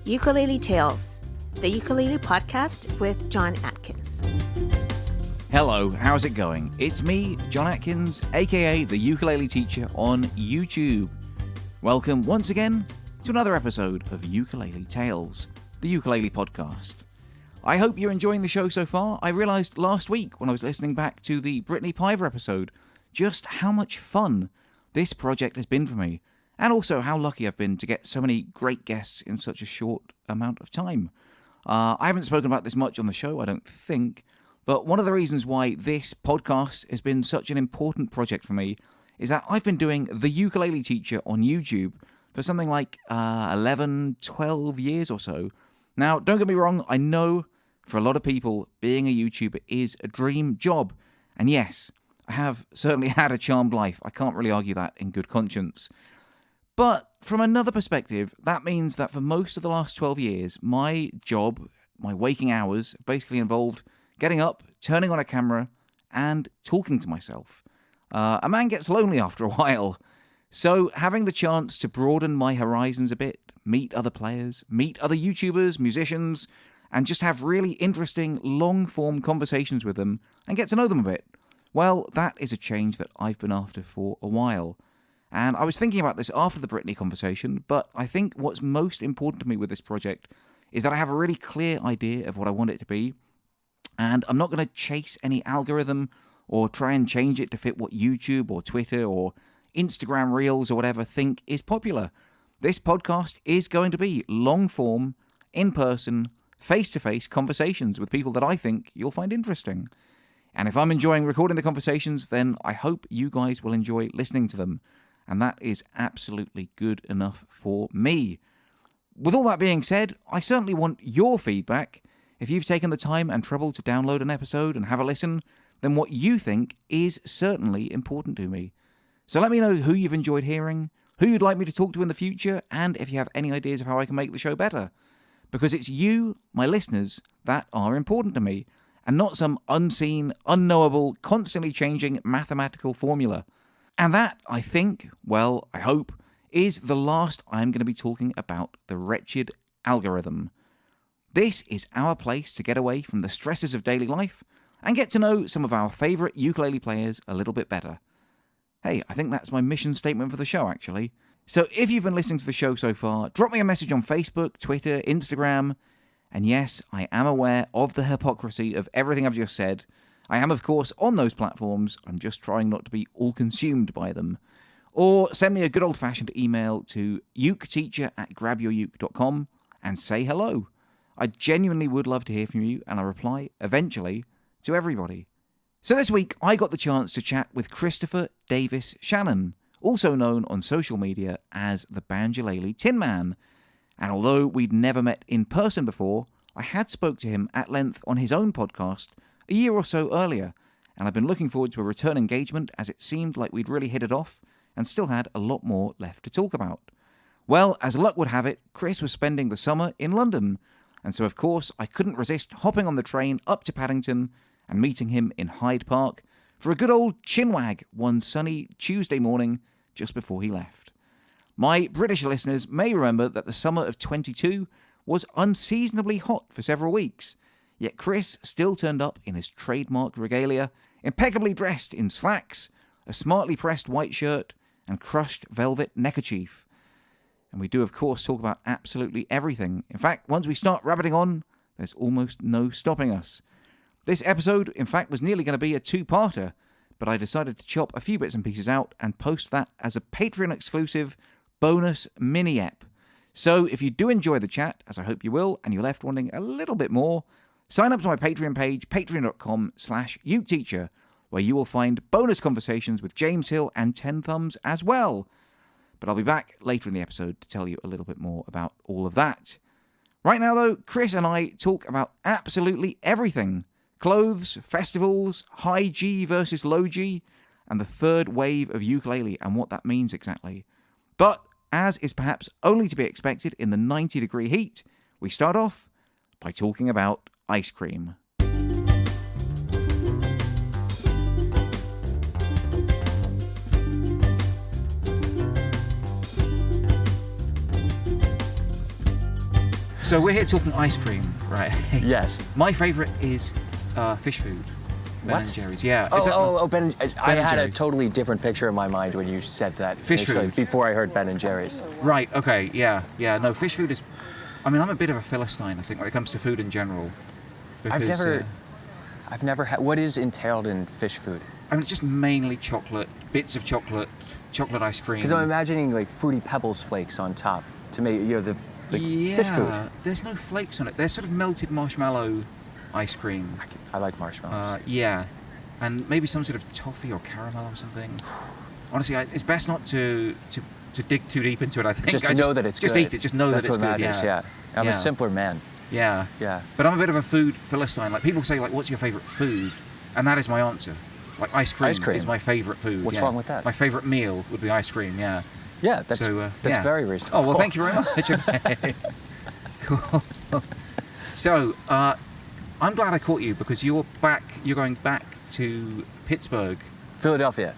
Ukulele Tales, the ukulele podcast with John Atkins. Hello, how's it going? It's me, John Atkins, aka the ukulele teacher on YouTube. Welcome once again to another episode of Ukulele Tales, the ukulele podcast. I hope you're enjoying the show so far. I realised last week when I was listening back to the Brittany Piver episode just how much fun this project has been for me, and also how lucky I've been to get so many great guests in such a short amount of time. I haven't spoken about this much on the show, I don't think, but one of the reasons why this podcast has been such an important project for me is that I've been doing the ukulele teacher on YouTube for something like 11, 12 years or so. Now, don't get me wrong, I know for a lot of people being a YouTuber is a dream job, and yes, I have certainly had a charmed life. I can't really argue that in good conscience. But from another perspective, that means that for most of the last 12 years, my job, my waking hours, basically involved getting up, turning on a camera, and talking to myself. A man gets lonely after a while. So having the chance to broaden my horizons a bit, meet other players, meet other YouTubers, musicians, and just have really interesting, long-form conversations with them and get to know them a bit, well, that is a change that I've been after for a while. And I was thinking about this after the Brittany conversation, but I think what's most important to me with this project is that I have a really clear idea of what I want it to be, and I'm not going to chase any algorithm or try and change it to fit what YouTube or Twitter or Instagram Reels or whatever think is popular. This podcast is going to be long-form, in-person, face-to-face conversations with people that I think you'll find interesting. And if I'm enjoying recording the conversations, then I hope you guys will enjoy listening to them. And that is absolutely good enough for me. With all that being said, I certainly want your feedback. If you've taken the time and trouble to download an episode and have a listen, then what you think is certainly important to me. So let me know who you've enjoyed hearing, who you'd like me to talk to in the future, and if you have any ideas of how I can make the show better. Because it's you, my listeners, that are important to me, and not some unseen, unknowable, constantly changing mathematical formula. And that, I think, well, I hope, is the last I'm going to be talking about the wretched algorithm. This is our place to get away from the stresses of daily life and get to know some of our favourite ukulele players a little bit better. Hey, I think that's my mission statement for the show, actually. So if you've been listening to the show so far, drop me a message on Facebook, Twitter, Instagram. And yes, I am aware of the hypocrisy of everything I've just said. I am, of course, on those platforms. I'm just trying not to be all consumed by them. Or send me a good old-fashioned email to uketeacher@grabyouruke.com and say hello. I genuinely would love to hear from you, and I reply, eventually, to everybody. So this week, I got the chance to chat with Christopher Davis-Shannon, also known on social media as the Banjolele Tinman. And although we'd never met in person before, I had spoke to him at length on his own podcast a year or so earlier, and I've been looking forward to a return engagement as it seemed like we'd really hit it off and still had a lot more left to talk about. Well, as luck would have it, Chris was spending the summer in London, and so of course I couldn't resist hopping on the train up to Paddington and meeting him in Hyde Park for a good old chinwag one sunny Tuesday morning just before he left. My British listeners may remember that the summer of 22 was unseasonably hot for several weeks, yet Chris still turned up in his trademark regalia, impeccably dressed in slacks, a smartly pressed white shirt, and crushed velvet neckerchief. And we do, of course, talk about absolutely everything. In fact, once we start rabbiting on, there's almost no stopping us. This episode, in fact, was nearly going to be a two-parter, but I decided to chop a few bits and pieces out and post that as a Patreon-exclusive bonus mini-ep. So if you do enjoy the chat, as I hope you will, and you're left wanting a little bit more, sign up to my Patreon page, patreon.com/uketeacher, where you will find bonus conversations with James Hill and 10 Thumbs as well. But I'll be back later in the episode to tell you a little bit more about all of that. Right now, though, Chris and I talk about absolutely everything. Clothes, festivals, high G versus low G, and the third wave of ukulele and what that means exactly. But, as is perhaps only to be expected in the 90-degree heat, we start off by talking about ice cream. So we're here talking ice cream, right? Yes. My favourite is fish food. Ben What? and Jerry's, yeah. Ben. I and had a Jerry's. totally different picture in my mind when you said that. Fish initially, food. before I heard Ben and Jerry's. Right, okay, yeah. No, fish food is... I mean, I'm a bit of a Philistine, I think, when it comes to food in general. Because, I've never had. What is entailed in fish food? I mean, it's just mainly chocolate, bits of chocolate ice cream. Because I'm imagining like Fruity Pebbles flakes on top to make the fish food. There's no flakes on it. There's sort of melted marshmallow ice cream. I like marshmallows. Yeah, and maybe some sort of toffee or caramel or something. Honestly, it's best not to dig too deep into it, I think. Just to know that it's just good. Eat it. Just know That's that it's what good. matters, yeah. I'm a simpler man. Yeah. But I'm a bit of a food Philistine. Like, people say, like, what's your favourite food? And that is my answer. Like, ice cream is my favourite food. What's wrong with that? My favourite meal would be ice cream, yeah. Yeah, that's very reasonable. Oh, well, thank you very much. Okay. Cool. So, I'm glad I caught you because you're going back to Pittsburgh. Philadelphia.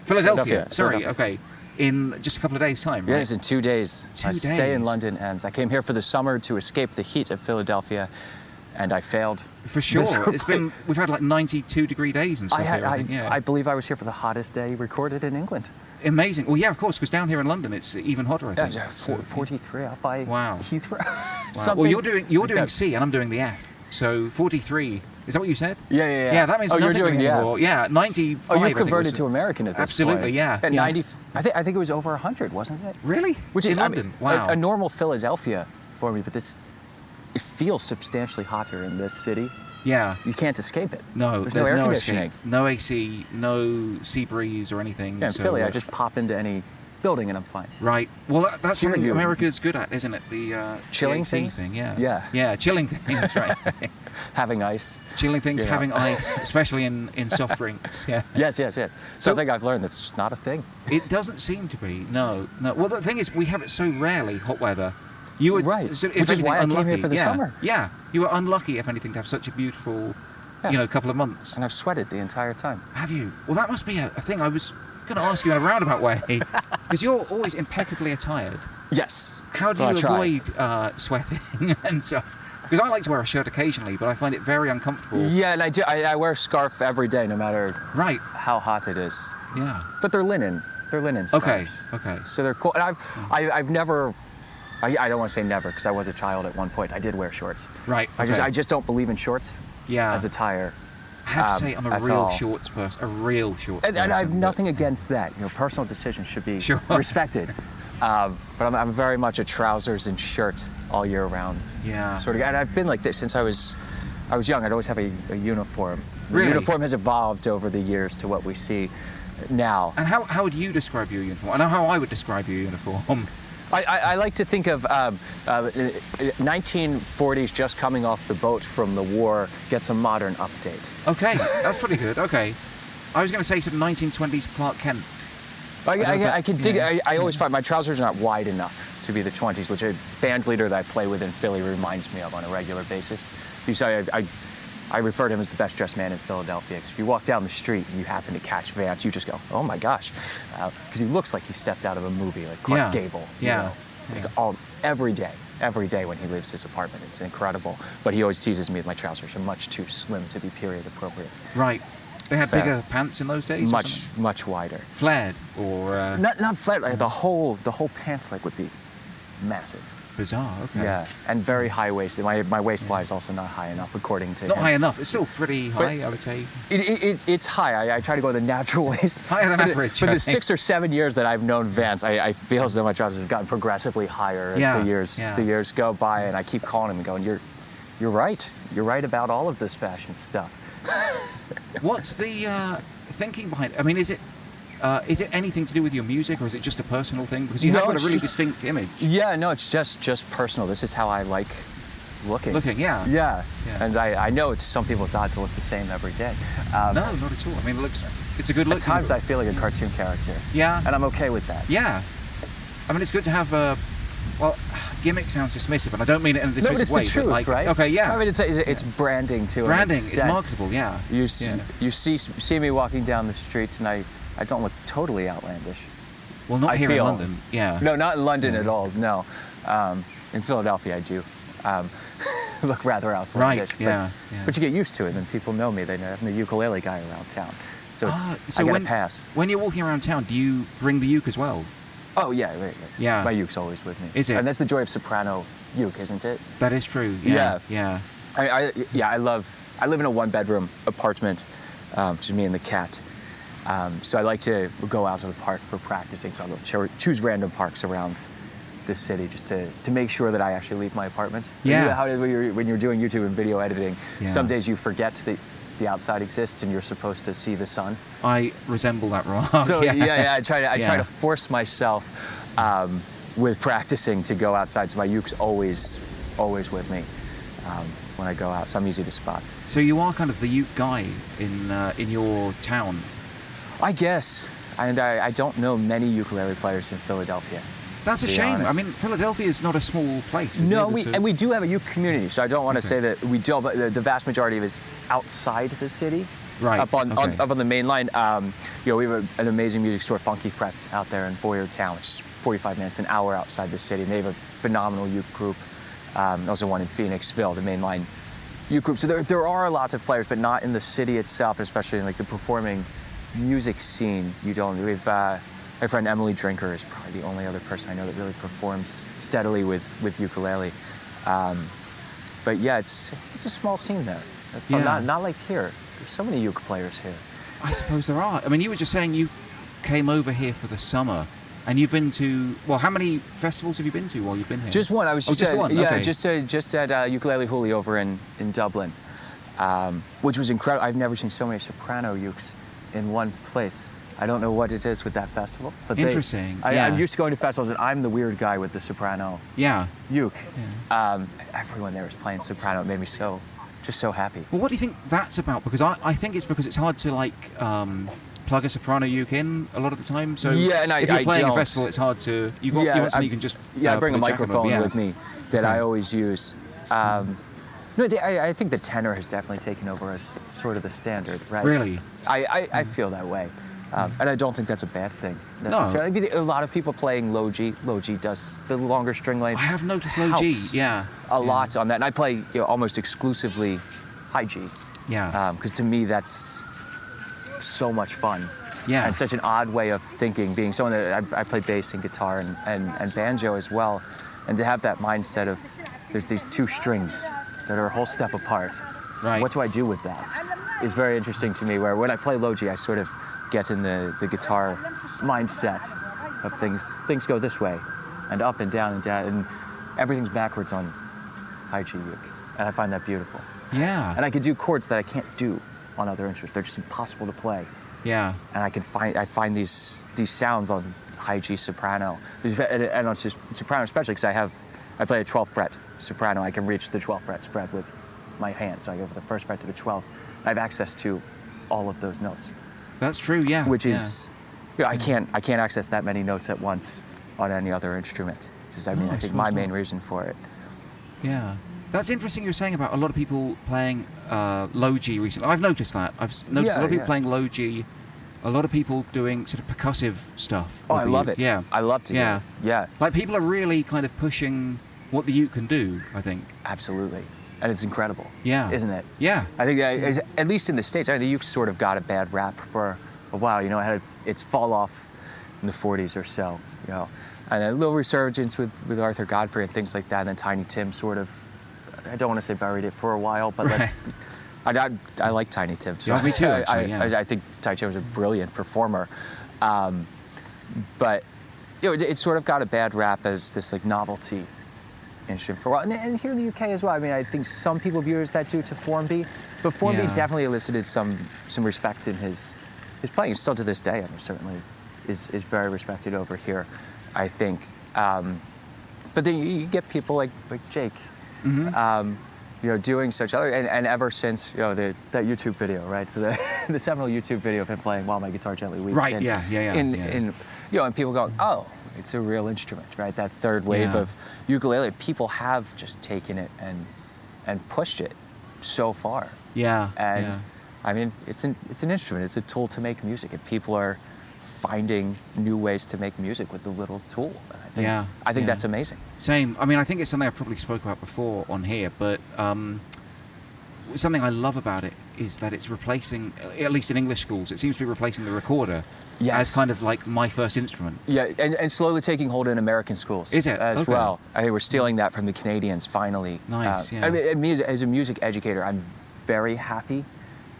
Sorry, okay. In just a couple of days' time, right? Yes, in 2 days. 2 I days. stay in London, and I came here for the summer to escape the heat of Philadelphia, and I failed. For sure. We've had like 92-degree days and stuff here, I think, I believe I was here for the hottest day recorded in England. Amazing. Well, yeah, of course, because down here in London it's even hotter, I think. Yeah, 43 up by Heathrow. Wow. Well, you're doing C and I'm doing the F. So 43. Is that what you said? Yeah. Yeah, that means you're doing the anymore. F. Yeah, 95. Oh, you've converted to American at this Absolutely, point. yeah. At yeah. 90, I think it was over 100, wasn't it? Really? Which is in London. Wow. A normal Philadelphia for me, but it feels substantially hotter in this city. Yeah. You can't escape it. No, there's no air conditioning. Escape. No AC, no sea breeze or anything. Yeah, in Philly, I just pop into any building and I'm fine. Right. Well, that's something America's good at, isn't it? The chilling the AC things. Thing. Yeah, chilling things. That's right. Having ice. Chilling things, having ice, especially in soft drinks. Yeah. Yes. Something I've learned that's just not a thing. It doesn't seem to be. No. Well, the thing is, we have it so rarely, hot weather. You were right, which is why I came here for the summer. Yeah, you were unlucky, if anything, to have such a beautiful, couple of months. And I've sweated the entire time. Have you? Well, that must be a thing. I was going to ask you in a roundabout way, because you're always impeccably attired. Yes. How do you avoid sweating and stuff? Because I like to wear a shirt occasionally, but I find it very uncomfortable. Yeah, and I do. I wear a scarf every day, no matter how hot it is. Yeah. But they're linen. They're linen scarves. Okay. So they're cool. And I've never. I don't want to say never because I was a child at one point. I did wear shorts. Right. Okay. I just don't believe in shorts. Yeah. As attire. I have to say I'm a real shorts person. A real shorts person. And I have nothing against that. Personal decisions should be respected. But I'm very much a trousers and shirt all year round. Yeah. Sort of. And I've been like this since I was young. I'd always have a uniform. Really? The uniform has evolved over the years to what we see now. And how would you describe your uniform? I know how I would describe your uniform. I like to think of 1940s just coming off the boat from the war gets a modern update. Okay, that's pretty good. Okay. I was going to say sort of 1920s Clark Kent. I can dig it. I always find my trousers are not wide enough to be the 20s, which a band leader that I play with in Philly reminds me of on a regular basis. You say I refer to him as the best dressed man in Philadelphia because if you walk down the street and you happen to catch Vance, you just go, oh my gosh, because he looks like he stepped out of a movie, like Clark Gable. Yeah. Like every day when he leaves his apartment, it's incredible. But he always teases me that my trousers are much too slim to be period appropriate. Right. They had bigger pants in those days. Much wider. Flared or not flared. Like the whole pant leg would be massive. Bizarre. Okay. Yeah, and very high waisted. My waistline is also not high enough, according to him. Not high enough. It's still pretty high, I would say. It's high. I try to go the natural waist. Higher than average. For the 6 or 7 years that I've known Vance, I feel as though my trousers have gotten progressively higher as the years go by, and I keep calling him and going, "You're right. You're right about all of this fashion stuff." What's the thinking behind it? I mean, is it anything to do with your music, or is it just a personal thing? Because you have got a really distinct image. Yeah, no, it's just personal. This is how I like looking. Yeah. And I know to some people it's odd to look the same every day. No, not at all. I mean, it's a good look. At times I feel like a cartoon character. Yeah. And I'm okay with that. Yeah. I mean, it's good to have gimmick sounds dismissive, and I don't mean it in a dismissive way. No, but it's the truth, right? Okay, yeah. I mean, it's branding too. Branding is marketable, yeah. You see me walking down the street tonight. I don't look totally outlandish. Well, not here in London. Yeah. No, not in London at all. No, in Philadelphia I do. look rather outlandish. Right, But you get used to it, and people know me. They know I'm the ukulele guy around town. So I get a pass. When you're walking around town, do you bring the uke as well? Oh, yeah. Yeah. My uke's always with me. Is it? And that's the joy of soprano uke, isn't it? That is true. Yeah. I live in a one-bedroom apartment, just me and the cat. So I like to go out to the park for practicing. So I'll go choose random parks around this city just to make sure that I actually leave my apartment. Yeah. When you're doing YouTube and video editing, Yeah. some days you forget that the outside exists and you're supposed to see the sun. I resemble that wrong. So I try to force myself with practicing to go outside. So my uke's always with me when I go out. So I'm easy to spot. So you are kind of the uke guy in your town. I guess. And I don't know many ukulele players in Philadelphia. That's a shame. Honest. I mean, Philadelphia is not a small place. Is No, it? and we do have a uke community, so I don't want to say that we don't, but the vast majority of it is outside the city. Right. Up on the main line. We have an amazing music store, Funky Frets, out there in Boyertown, which is 45 minutes, an hour outside the city. And they have a phenomenal uke group. Also one in Phoenixville, the main line uke group. So there are lots of players, but not in the city itself, especially in like the performing music scene. My friend Emily Drinker is probably the only other person I know that really performs steadily with ukulele. But yeah, it's a small scene there. It's not like here. There's so many uke players here. I suppose there are. I mean, you were just saying you came over here for the summer, and you've been to, well, how many festivals have you been to while you've been here? Just one. I was just one. Yeah, okay. just at Ukulele Huli over in Dublin, which was incredible. I've never seen so many soprano ukes in one place. I don't know what it is with that festival. But interesting. I'm used to going to festivals, and I'm the weird guy with the soprano uke. Yeah. Everyone there was playing soprano. It made me just so happy. Well, what do you think that's about? Because I think it's because it's hard to plug a soprano uke in a lot of the time. So if you're playing a festival, it's hard to. You want something you can just. I bring a put jack microphone above. with me that I always use. I think the tenor has definitely taken over as sort of the standard, right? Really? I feel that way. And I don't think that's a bad thing necessarily. No. A lot of people playing low G. Low G does the longer string length. I have noticed low G, a lot on that. And I play almost exclusively high G. Yeah. Because to me, that's so much fun. Yeah. And such an odd way of thinking, being someone that I play bass and guitar and banjo as well. And to have that mindset of there's these two strings that are a whole step apart. Right. What do I do with that? Is very interesting to me, where when I play low G, I sort of get in the guitar mindset of things go this way and up and down and everything's backwards on high G uke, and I find that beautiful. Yeah. And I can do chords that I can't do on other instruments. They're just impossible to play. Yeah. And I find these sounds on high G soprano, and on soprano especially, because I play a 12th fret soprano. I can reach the 12th fret spread with my hand, so I go from the first fret to the 12th. I have access to all of those notes. That's true, yeah. Which is, I can't access that many notes at once on any other instrument. I think my main reason for it. Yeah. That's interesting you're saying about a lot of people playing low G recently. I've noticed that. I've noticed a lot of people playing low G, a lot of people doing sort of percussive stuff. Oh, I love it. Yeah. I love to do it. Yeah. Like people are really kind of pushing what the uke can do, I think. Absolutely. And it's incredible. Yeah. Isn't it? Yeah. I think at least in the States, the uke sort of got a bad rap for a while. It had its fall off in the 40s or so, and a little resurgence with Arthur Godfrey and things like that. And then Tiny Tim sort of, I don't want to say buried it for a while, but I like Tiny Tim. So me too, actually, I think Tiny Tim was a brilliant performer. But it sort of got a bad rap as this novelty instrument for a while, and here in the UK as well. I think some people view it as that due to Formby, but Formby definitely elicited some respect in his playing. Still to this day, certainly is very respected over here, I think. But then you get people like Jake, doing such other, and ever since that YouTube video, right? The seminal YouTube video of him playing While My Guitar Gently Weeps. Right. And people going, oh, it's a real instrument, right? That third wave of ukulele, people have just taken it and pushed it so far. Yeah. And it's an instrument. It's a tool to make music, and people are finding new ways to make music with the little tool. I think that's amazing. Same. I mean, I think it's something I probably spoke about before on here, but something I love about it is that it's replacing, at least in English schools, it seems to be replacing the recorder as kind of like my first instrument. Yeah, and slowly taking hold in American schools. Is it? As well. I think we're stealing that from the Canadians, finally. Nice, I mean, as a music educator, I'm very happy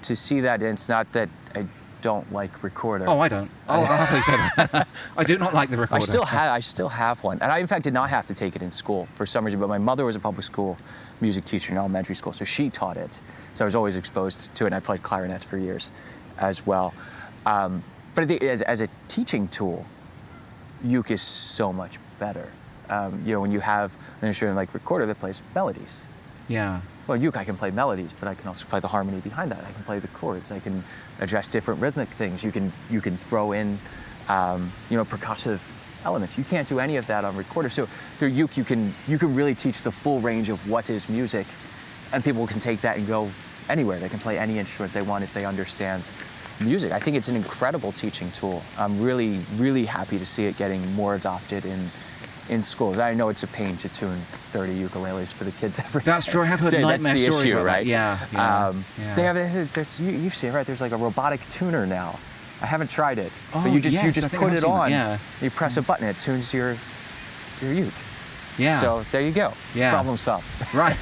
to see that. And it's not that I don't like recorder. Oh, I don't. I'll happily say that. I do not like the recorder. I still have one. And I, in fact, did not have to take it in school for some reason, but my mother was a public school music teacher in elementary school, so she taught it. So I was always exposed to it, and I played clarinet for years as well. But I think as a teaching tool, uke is so much better. When you have an instrument like recorder that plays melodies. Yeah. Well, uke, I can play melodies, but I can also play the harmony behind that. I can play the chords. I can address different rhythmic things. You can throw in, percussive elements. You can't do any of that on recorder. So through uke, you can really teach the full range of what is music, and people can take that and go anywhere. They can play any instrument they want if they understand music. I think it's an incredible teaching tool. I'm really, really happy to see it getting more adopted in schools. I know it's a pain to tune 30 ukuleles for the kids every day. That's true. I have heard nightmare That's the stories issue, about right? That. Yeah. They have. You've seen it, right? There's like a robotic tuner now. I haven't tried it. Oh, but you just yes, put it on. Yeah. You press a button. It tunes your uke. Yeah. So there you go. Yeah. Problem solved. Right.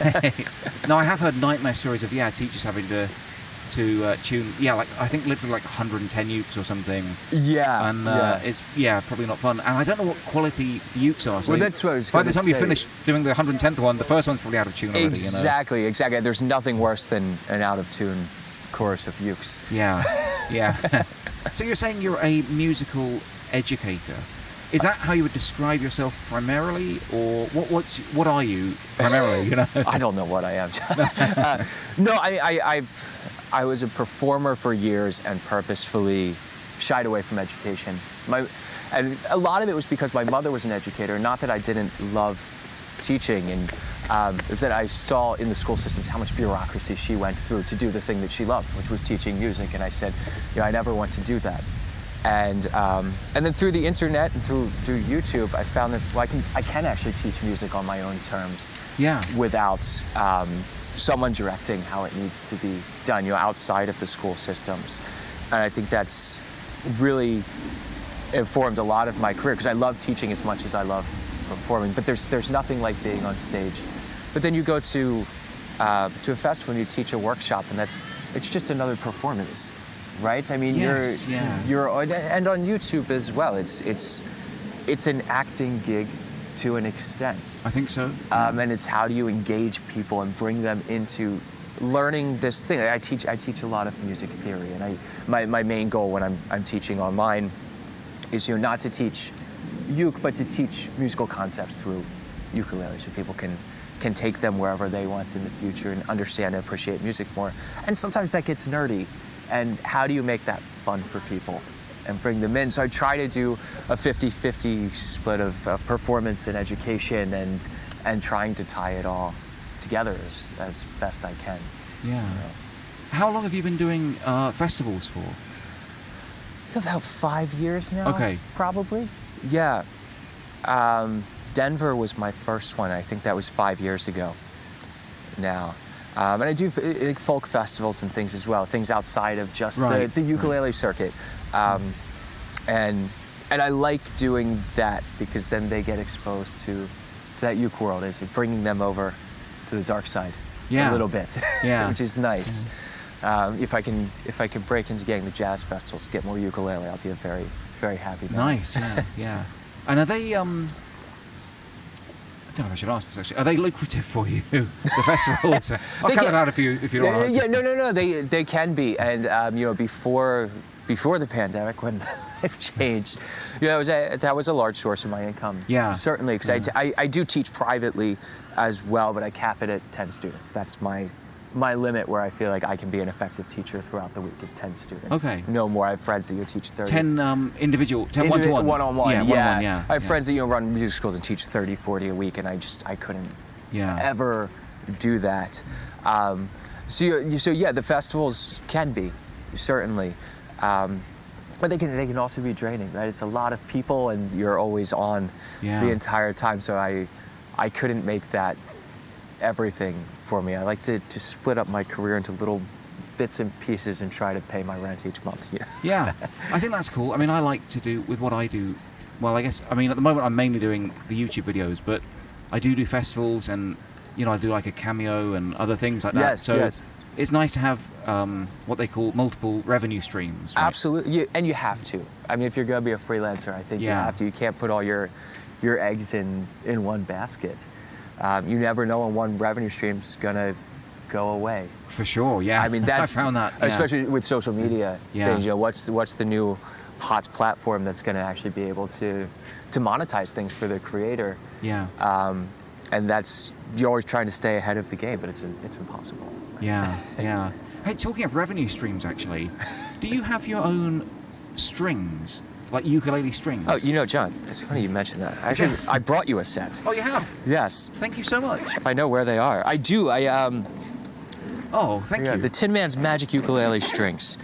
No, I have heard nightmare stories of teachers having to tune like I think literally like 110 ukes or something. Yeah. And it's probably not fun. And I don't know what quality the ukes are. So well, that's what I was by the time you finish doing the 110th one, the first one's probably out of tune already. Exactly. There's nothing worse than an out of tune chorus of ukes. Yeah. So you're saying you're a musical educator. Is that how you would describe yourself primarily, or what are you primarily? I don't know what I am. No, I was a performer for years and purposefully shied away from education. And a lot of it was because my mother was an educator. Not that I didn't love teaching, and it was that I saw in the school systems how much bureaucracy she went through to do the thing that she loved, which was teaching music. And I said, I never want to do that. And then through the internet and through YouTube, I found that I can actually teach music on my own terms. Yeah. Without someone directing how it needs to be done, outside of the school systems. And I think that's really informed a lot of my career, because I love teaching as much as I love performing. But there's nothing like being on stage. But then you go to a festival and you teach a workshop, and it's just another performance. Right? I mean, you're and on YouTube as well. It's an acting gig to an extent. I think so. And it's how do you engage people and bring them into learning this thing. I teach a lot of music theory, and my main goal when I'm teaching online is not to teach uke, but to teach musical concepts through ukulele, so people can take them wherever they want in the future and understand and appreciate music more. And sometimes that gets nerdy. And how do you make that fun for people and bring them in? So I try to do a 50-50 split of performance and education, and trying to tie it all together as best I can. Yeah. How long have you been doing festivals for? About 5 years now. Okay. Probably. Yeah. Denver was my first one. I think that was 5 years ago now. And I do folk festivals and things as well, things outside of just the ukulele circuit. And I like doing that, because then they get exposed to that uke world, is bringing them over to the dark side a little bit, which is nice. Yeah. If I can break into getting the jazz festivals, get more ukulele, I'll be a very, very happy man. Nice, yeah. And are they I don't know if I should ask this actually. Are they lucrative for you, the festivals? I'll cut it out if you don't want to. Yeah, no. They can be, and before the pandemic, when life changed, that was a large source of my income. Yeah, certainly, because I do teach privately as well, but I cap it at 10 students. That's my limit where I feel like I can be an effective teacher throughout the week is 10 students. Okay. No more. I have friends that teach 30. 10 individual, 10 one-to-one? One-on-one, yeah. One-on-one, yeah. I have friends that run music schools and teach 30, 40 a week, and I couldn't ever do that. So the festivals can be, certainly. But they can also be draining, right? It's a lot of people, and you're always on the entire time. So I couldn't make that everything for me. I like to split up my career into little bits and pieces and try to pay my rent each month. Yeah, I think that's cool. I mean, I like to do with what I do. Well, I guess, I mean, at the moment I'm mainly doing the YouTube videos, but I do festivals, and I do like a cameo and other things like that. Yes, so yes. It's nice to have what they call multiple revenue streams. Right? Absolutely, and you have to. I mean, if you're going to be a freelancer, I think you have to. You can't put all your eggs in one basket. You never know when one revenue stream's going to go away. For sure, yeah. I mean, that's I found that, especially with social media things. What's the new hot platform that's going to actually be able to monetize things for the creator? Yeah. And you're always trying to stay ahead of the game, but it's impossible. Yeah. Hey, talking of revenue streams, actually, do you have your own strings, like ukulele strings? Oh, John, it's funny you mentioned that. Actually, I brought you a set. Oh, you have? Yes. Thank you so much. If I know where they are. I do. Oh, thank you. The Tin Man's Magic Ukulele Strings.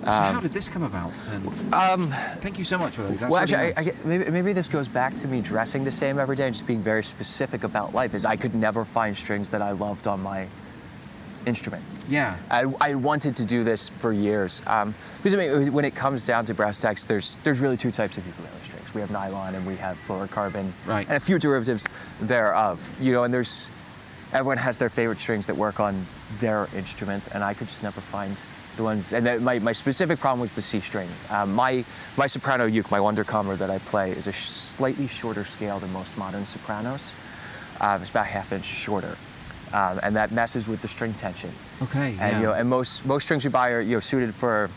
So how did this come about? Thank you so much for those. That's well, really actually, nice. maybe this goes back to me dressing the same every day and just being very specific about life. Is I could never find strings that I loved on my instrument. Yeah. I wanted to do this for years. Because I mean, when it comes down to brass tacks, there's really two types of ukulele strings. We have nylon and we have fluorocarbon, right, and a few derivatives thereof. And everyone has their favorite strings that work on their instrument, and I could just never find the ones. And my specific problem was the C string. My soprano uke, my Wunderkammer that I play, is a slightly shorter scale than most modern sopranos. It's about half-inch shorter. And that messes with the string tension. Okay. And and most strings we buy are suited for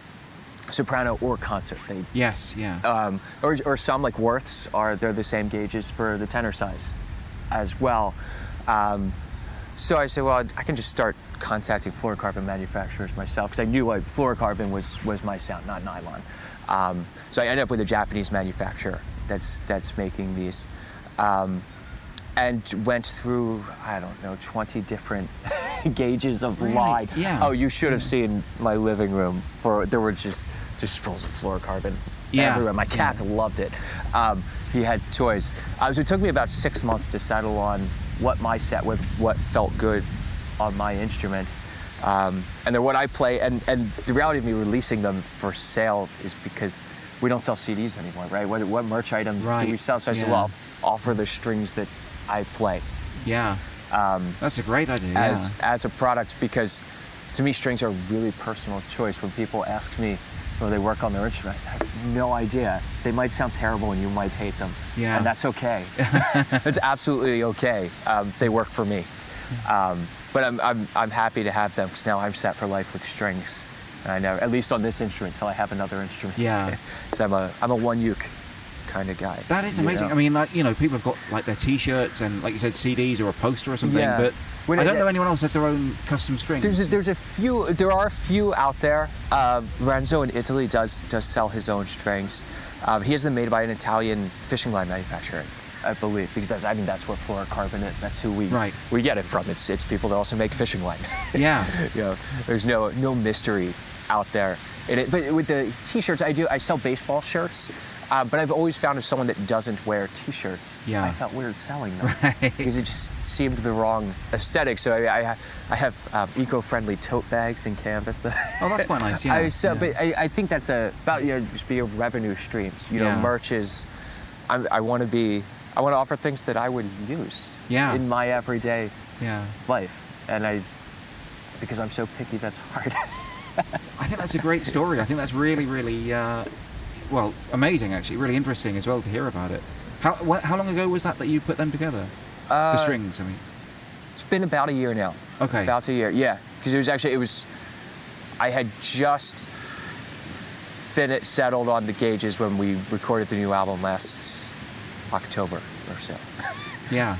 soprano or concert. Yes. Yeah. Or some like Worth's they're the same gauges for the tenor size, as well. So I said, well, I can just start contacting fluorocarbon manufacturers myself, because I knew fluorocarbon was my sound, not nylon. So I ended up with a Japanese manufacturer that's making these. And went through, 20 different gauges of line. Yeah. Oh, you should have seen my living room. There were just spools of fluorocarbon everywhere. My cat loved it. He had toys. So it took me about 6 months to settle on what my set with, what felt good on my instrument. And they're what I play. And the reality of me releasing them for sale is because we don't sell CDs anymore, right? What merch items do we sell? So I said, well, I'll offer the strings that I play. Yeah. That's a great idea. As a product, because to me strings are a really personal choice. When people ask me where they work on their instruments, I have no idea. They might sound terrible and you might hate them. Yeah. And that's okay. It's absolutely okay. They work for me. But I'm happy to have them, because now I'm set for life with strings. And I never, at least on this instrument, till I have another instrument. Yeah. So I'm a one uke kind of guy. That is amazing. I mean, people have got like their T-shirts and, like you said, CDs or a poster or something. Yeah. But I don't know anyone else has their own custom strings. There are a few out there. Renzo in Italy does sell his own strings. He has them made by an Italian fishing line manufacturer, I believe, because that's what fluorocarbon is. That's who we get it from. It's people that also make fishing line. Yeah. There's no mystery out there. But with the T-shirts, I sell baseball shirts. But I've always found as someone that doesn't wear T-shirts, I felt weird selling them because it just seemed the wrong aesthetic. So I have eco-friendly tote bags and canvas. Oh, that's quite nice. Yeah. But I think that's about just be a revenue streams. Merch is. I want to offer things that I would use in my everyday life, and because I'm so picky, that's hard. I think that's a great story. I think that's really, really. Amazing, actually. Really interesting as well to hear about it. How long ago was that you put them together? The strings, I mean. It's been about a year now. Okay. About a year, yeah. Because I had just settled on the gauges when we recorded the new album last October or so. Yeah.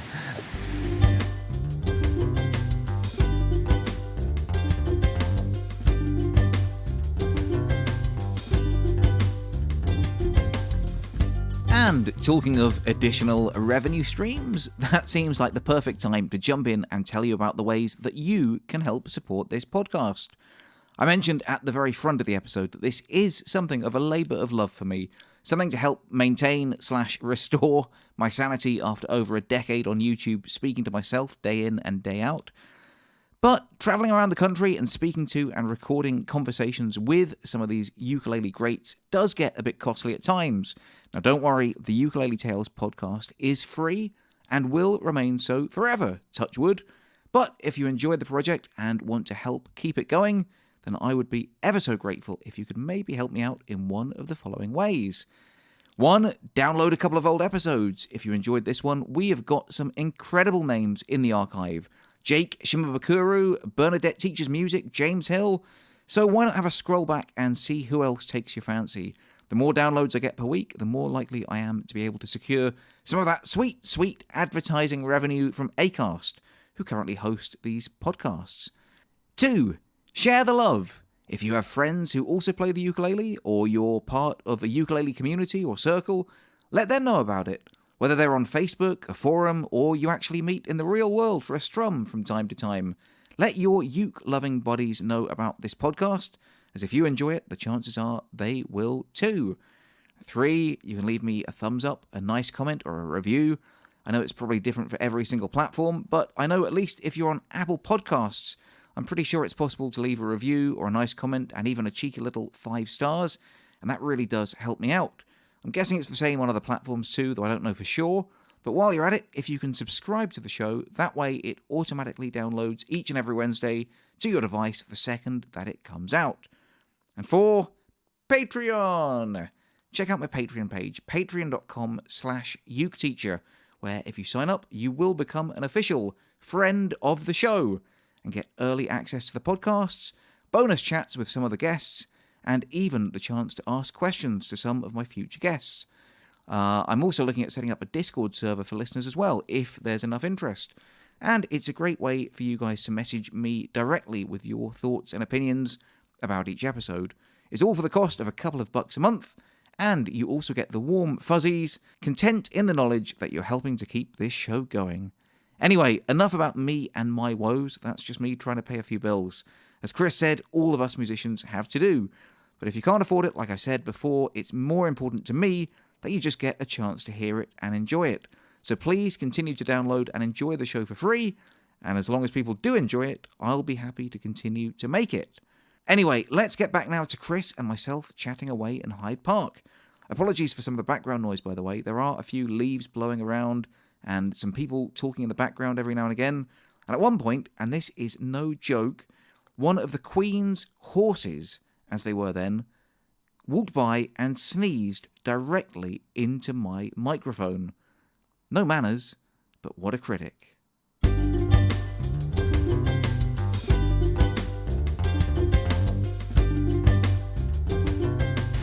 And talking of additional revenue streams, that seems like the perfect time to jump in and tell you about the ways that you can help support this podcast. I mentioned at the very front of the episode that this is something of a labour of love for me, something to help maintain/restore my sanity after over a decade on YouTube speaking to myself day in and day out. But travelling around the country and speaking to and recording conversations with some of these ukulele greats does get a bit costly at times. Now don't worry, the Ukulele Tales podcast is free and will remain so forever, touch wood. But if you enjoyed the project and want to help keep it going, then I would be ever so grateful if you could maybe help me out in one of the following ways. 1, download a couple of old episodes. If you enjoyed this one, we have got some incredible names in the archive. Jake Shimabukuro, Bernadette Teaches Music, James Hill. So why not have a scroll back and see who else takes your fancy? The more downloads I get per week, the more likely I am to be able to secure some of that sweet, sweet advertising revenue from Acast, who currently host these podcasts. 2, share the love. If you have friends who also play the ukulele, or you're part of a ukulele community or circle, let them know about it. Whether they're on Facebook, a forum, or you actually meet in the real world for a strum from time to time, let your uke-loving buddies know about this podcast, as if you enjoy it, the chances are they will too. 3, you can leave me a thumbs up, a nice comment, or a review. I know it's probably different for every single platform, but I know at least if you're on Apple Podcasts, I'm pretty sure it's possible to leave a review or a nice comment and even a cheeky little 5 stars, and that really does help me out. I'm guessing it's the same on other platforms too, though I don't know for sure. But while you're at it, if you can subscribe to the show, that way it automatically downloads each and every Wednesday to your device the second that it comes out. And 4, Patreon! Check out my Patreon page, patreon.com/uketeacher, where if you sign up, you will become an official friend of the show and get early access to the podcasts, bonus chats with some of the guests, and even the chance to ask questions to some of my future guests. I'm also looking at setting up a Discord server for listeners as well, if there's enough interest. And it's a great way for you guys to message me directly with your thoughts and opinions about each episode. It's all for the cost of a couple of bucks a month, and you also get the warm fuzzies, content in the knowledge that you're helping to keep this show going. Anyway, enough about me and my woes. That's just me trying to pay a few bills. As Chris said, all of us musicians have to do. But if you can't afford it, like I said before, it's more important to me that you just get a chance to hear it and enjoy it. So please continue to download and enjoy the show for free, and as long as people do enjoy it, I'll be happy to continue to make it. Anyway, let's get back now to Chris and myself chatting away in Hyde Park. Apologies for some of the background noise, by the way. There are a few leaves blowing around and some people talking in the background every now and again. And at one point, and this is no joke, one of the Queen's horses, as they were then, walked by and sneezed directly into my microphone. No manners, but what a critic.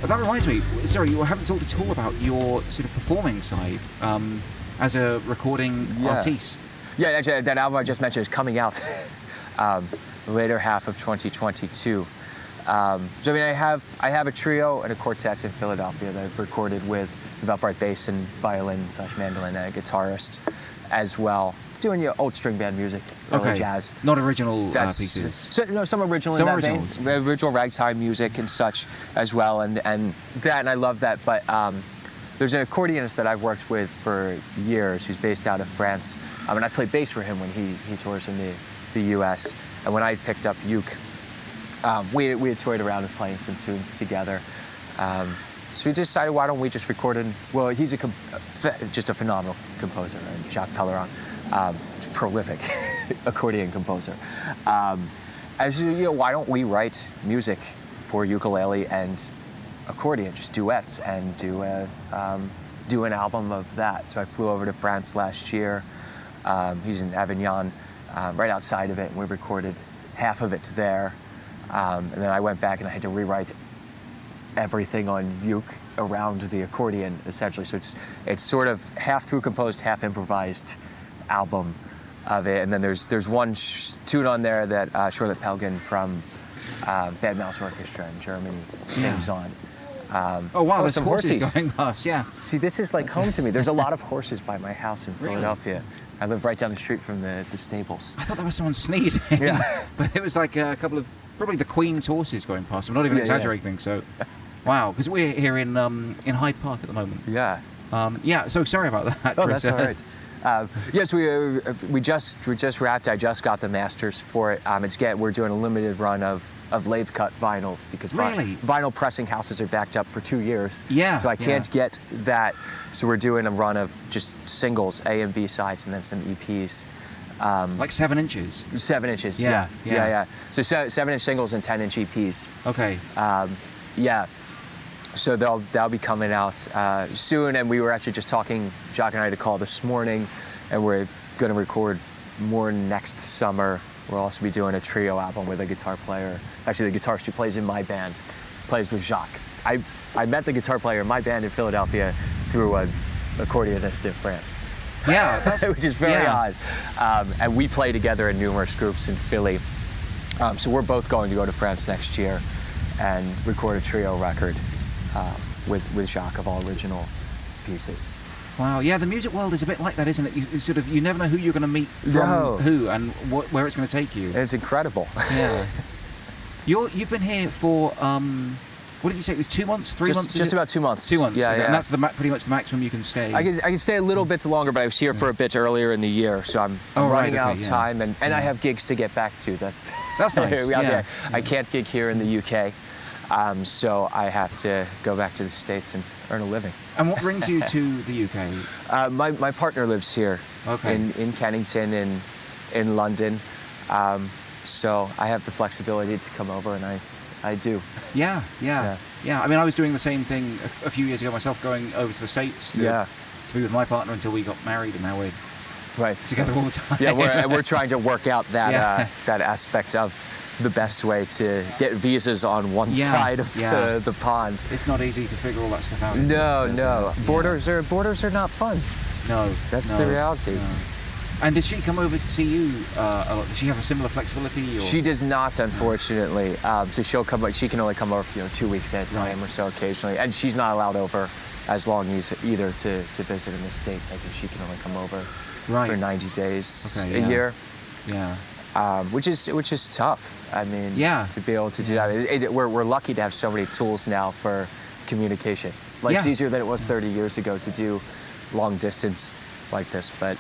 That reminds me, sorry, you haven't talked at all about your sort of performing side as a recording artiste. Yeah, actually, that album I just mentioned is coming out later half of 2022. So I mean, I have a trio and a quartet in Philadelphia that I've recorded with upright bass and violin / mandolin and a guitarist as well. Doing your old string band music, early jazz. Not original pieces. So, no, some original some in that originals. vein. Original ragtime music and such as well, and I love that. But there's an accordionist that I've worked with for years who's based out of France. And I played bass for him when he tours in the U.S. And when I picked up uke, we had toyed around and playing some tunes together. So we decided, why don't we just record it? Well, he's just a phenomenal composer, Jacques Pellarin. Prolific accordion composer. As you know, why don't we write music for ukulele and accordion, just duets, and do an album of that? So I flew over to France last year. He's in Avignon, right outside of it, and we recorded half of it there. And then I went back and I had to rewrite everything on uke around the accordion, essentially. So it's sort of half through composed, half improvised album of it. And then there's one tune on there that Charlotte Pelgin from Bad Mouse Orchestra in Germany sings on. Oh wow, there's some horses going past, yeah. See, this is like home to me. There's a lot of horses by my house in Philadelphia. Really? I live right down the street from the stables. I thought there was someone sneezing. Yeah. But it was like a couple of probably the Queen's horses going past. I'm not even exaggerating. So, wow, because we're here in Hyde Park at the moment. Yeah. So sorry about that. Oh, Chris. that's all right. Yes, we just wrapped. I just got the masters for it. We're doing a limited run of lathe cut vinyls because vinyl pressing houses are backed up for 2 years. Yeah. So I can't get that. So we're doing a run of just singles, A and B sides, and then some EPs. Like 7 inches. 7 inches. Yeah. So 7-inch singles and 10-inch EPs. Okay. So they'll be coming out soon, and we were actually just talking, Jacques and I had a call this morning, and we're going to record more next summer. We'll also be doing a trio album with a guitar player. Actually, the guitarist who plays in my band plays with Jacques. I met the guitar player in my band in Philadelphia through an accordionist in France. Yeah, which is very odd. And we play together in numerous groups in Philly. So we're both going to go to France next year and record a trio record with Jacques of all original pieces. Wow, yeah, the music world is a bit like that, isn't it? You never know who you're going to meet from who and where it's going to take you. It's incredible. Yeah. You've been here for, what did you say, it was 2 months, 3 months? Just about 2 months. 2 months, yeah. And that's pretty much the maximum you can stay. I can stay a little bit longer, but I was here for a bit earlier in the year, so I'm running out of time, and I have gigs to get back to. That's nice. I can't gig here in the UK. So I have to go back to the States and earn a living. And what brings you to the UK? My partner lives here in Kennington in London. So I have the flexibility to come over, and I do. Yeah. I mean, I was doing the same thing a few years ago myself, going over to the States to be with my partner until we got married, and now we're together all the time. Yeah, we're trying to work out that that aspect of the best way to get visas on one side of the pond. It's not easy to figure all that stuff out. No. Borders are not fun. No. That's the reality. No. And did she come over to see you a lot? Does she have a similar flexibility? Or? She does not, unfortunately. So she'll come. She can only come over, 2 weeks at a time or so occasionally, and she's not allowed over as long either to visit in the States. I think she can only come over for 90 days a year. Yeah. Which is tough. I mean, to be able to do that. We're lucky to have so many tools now for communication. It's easier than it was 30 years ago to do long distance like this, but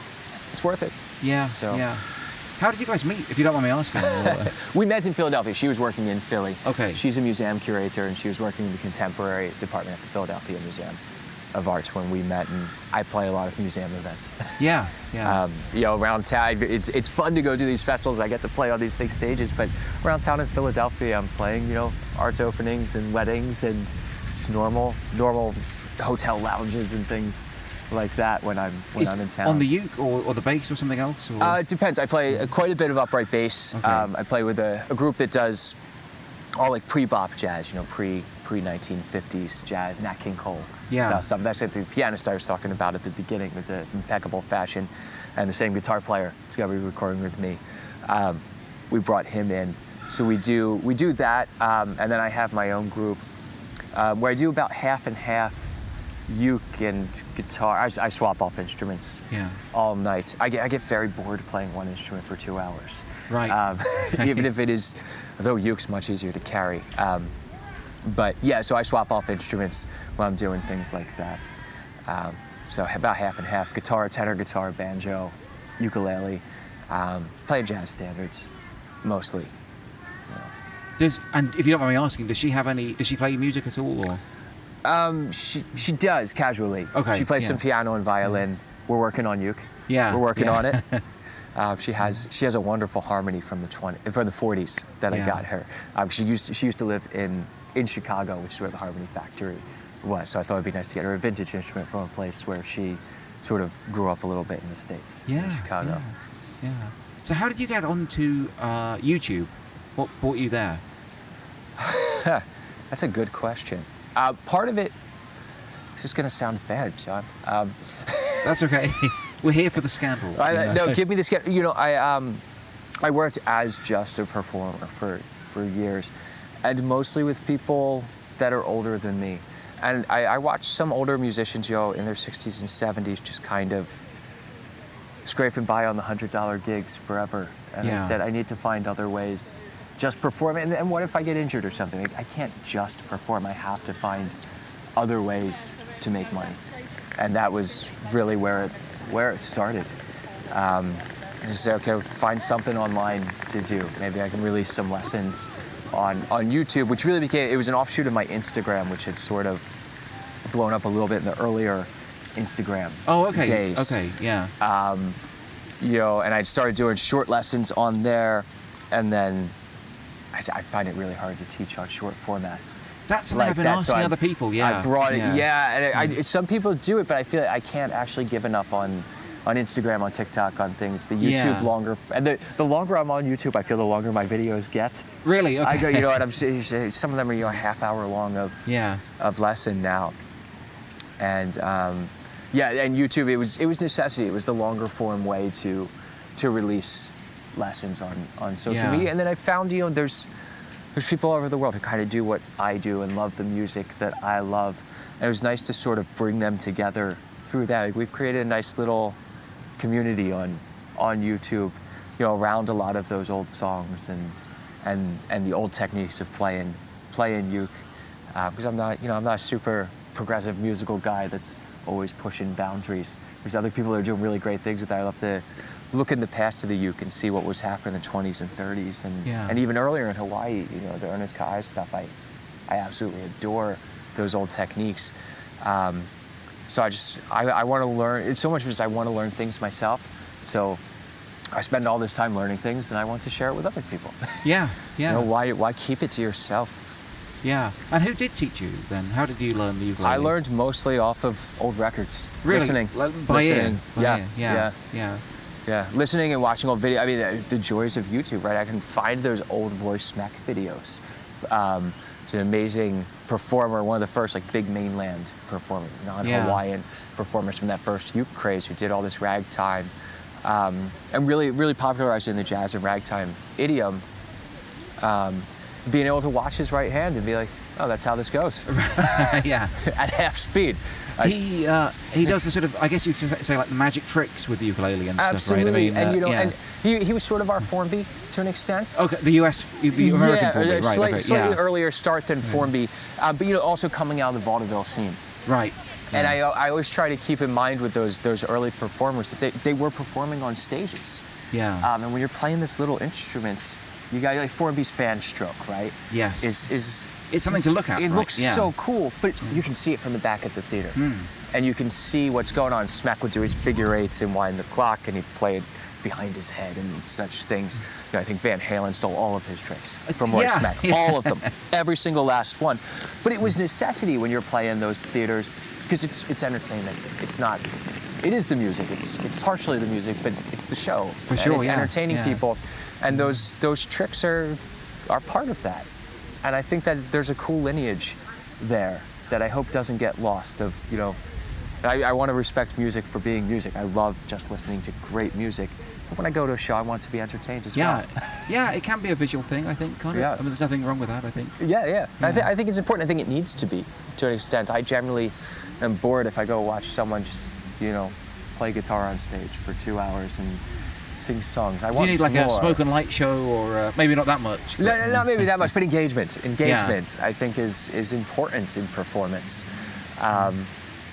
it's worth it. Yeah. So. Yeah. How did you guys meet, if you don't mind me asking? We met in Philadelphia. She was working in Philly. Okay. She's a museum curator, and she was working in the contemporary department at the Philadelphia Museum of Arts when we met, and I play a lot of museum events. Yeah. Around town, it's fun to go do these festivals. I get to play on these big stages, but around town in Philadelphia, I'm playing, art openings and weddings and just normal hotel lounges and things like that when I'm in town. On the uke or the bass or something else? Or? It depends. I play quite a bit of upright bass. Okay. I play with a group that does all like pre-bop jazz, pre-1950s jazz, Nat King Cole stuff. That's like the pianist I was talking about at the beginning with the impeccable fashion, and the same guitar player is going to be recording with me. We brought him in, so we do that, and then I have my own group where I do about half and half uke and guitar. I swap off instruments all night. I get very bored playing one instrument for 2 hours. Right. Even if it is, though uke's much easier to carry. But so I swap off instruments when I'm doing things like that. So about half and half: guitar, tenor guitar, banjo, ukulele. Play jazz standards, mostly. And if you don't mind me asking, does she play music at all? Or? She does casually. Okay. She plays some piano and violin. We're working on uke. Yeah. We're working on it. She has a wonderful harmony from the 40s that I got her. She used to live in Chicago, which is where the Harmony Factory was. So I thought it'd be nice to get her a vintage instrument from a place where she sort of grew up a little bit in the States, in Chicago. Yeah. So how did you get onto YouTube? What brought you there? That's a good question. Part of it, this is going to sound bad, John. That's okay. We're here for the scandal. No, give me the scandal. I worked as just a performer for years, and mostly with people that are older than me. And I watched some older musicians, in their 60s and 70s, just kind of scraping by on the $100 gigs forever. And I said, I need to find other ways just perform. And what if I get injured or something? I can't just perform. I have to find other ways to make money. And that was really where it started. I just said, okay, find something online to do. Maybe I can release some lessons on YouTube, which really it was an offshoot of my Instagram, which had sort of blown up a little bit in the earlier Instagram days. Okay, yeah. And I'd started doing short lessons on there, and then I find it really hard to teach on short formats. That's something I've been asking other people, I brought it, and some people do it, but I feel like I can't actually give enough on Instagram, on TikTok, on things. The YouTube longer, and the longer I'm on YouTube, I feel the longer my videos get. Really? Okay. I go, and I'm some of them are a half hour long of lesson now, and and YouTube it was necessity. It was the longer form way to release lessons on social media, and then I found there's people all over the world who kind of do what I do and love the music that I love, and it was nice to sort of bring them together through that. Like, we've created a nice little community on YouTube, around a lot of those old songs and the old techniques of playing uke, because I'm not a super progressive musical guy that's always pushing boundaries. There's other people that are doing really great things with that. I love to look in the past of the uke and see what was happening in the 20s and 30s and even earlier in Hawaii, the Ernest Kai stuff. I absolutely adore those old techniques. So I want to learn. It's so much because I want to learn things myself. So I spend all this time learning things, and I want to share it with other people. Yeah. Why keep it to yourself? Yeah. And who did teach you then? How did you learn the ukulele? I learned mostly off of old records. Really? Listening. By ear. Yeah. Listening and watching old video. I mean, the joys of YouTube, right? I can find those old Roy Smeck videos. He's an amazing performer, one of the first big mainland performers, non-Hawaiian performers from that first uke craze who did all this ragtime, and really, really popularized in the jazz and ragtime idiom. Being able to watch his right hand and be like, oh, that's how this goes. Yeah. At half speed. He does the sort of, I guess you could say, the magic tricks with the ukulele and stuff, right? I mean, and he was sort of our Formby to an extent. Okay, the American Formby, right? Slightly earlier start than Formby, but also coming out of the vaudeville scene. Right. And I always try to keep in mind with those early performers that they were performing on stages. Yeah. And when you're playing this little instrument, you got Formby's fan stroke, right? Yes. It's something to look at. It looks so cool, but you can see it from the back of the theater. And you can see what's going on. Smack would do his figure eights and wind the clock, and he'd play it behind his head and such things. I think Van Halen stole all of his tricks from Roy Smeck. Yeah. All of them. Every single last one. But it was necessity when you're playing those theaters, because it's entertainment. It is the music. It's partially the music, but it's the show. For sure, it's entertaining people. And those tricks are part of that. And I think that there's a cool lineage there that I hope doesn't get lost. I want to respect music for being music. I love just listening to great music. But when I go to a show, I want to be entertained as well. Yeah, it can be a visual thing, I think, can't it? Yeah. I mean, there's nothing wrong with that, I think. Yeah. I think it's important. I think it needs to be, to an extent. I generally am bored if I go watch someone just, play guitar on stage for 2 hours and sing songs. I want Do you need a smoke and light show, or maybe not that much? But... No, not maybe that much, but engagement, I think is important in performance.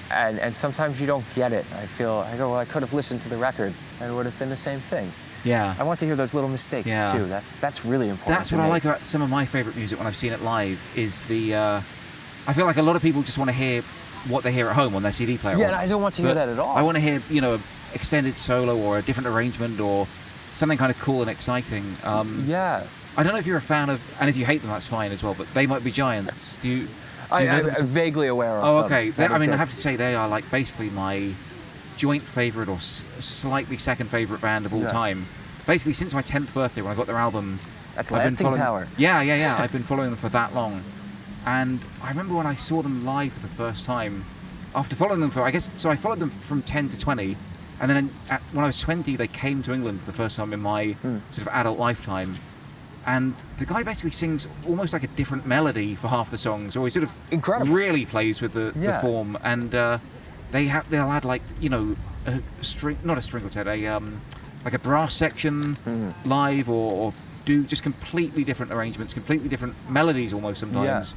And sometimes you don't get it. I go, well, I could have listened to the record and it would have been the same thing. Yeah. I want to hear those little mistakes too. That's really important. That's what I like about some of my favourite music when I've seen it live is I feel like a lot of people just want to hear what they hear at home on their CD player. Yeah, I don't want to hear that at all. I want to hear, extended solo or a different arrangement or something kind of cool and exciting. Yeah. I don't know if you're a fan of, and if you hate them, that's fine as well, but They Might Be Giants. I'm vaguely aware of them. Oh, okay. I have to say they are basically my joint favourite or slightly second favourite band of all time. Basically, since my 10th birthday when I got their album. That's lasting power. Yeah. I've been following them for that long. And I remember when I saw them live for the first time, after following them I followed them from 10 to 20, and then when I was 20, they came to England for the first time in my sort of adult lifetime. And the guy basically sings almost like a different melody for half the songs, or he sort of really plays with the form. And they'll add a string, not a string quartet, a brass section live, or do just completely different arrangements, completely different melodies almost sometimes.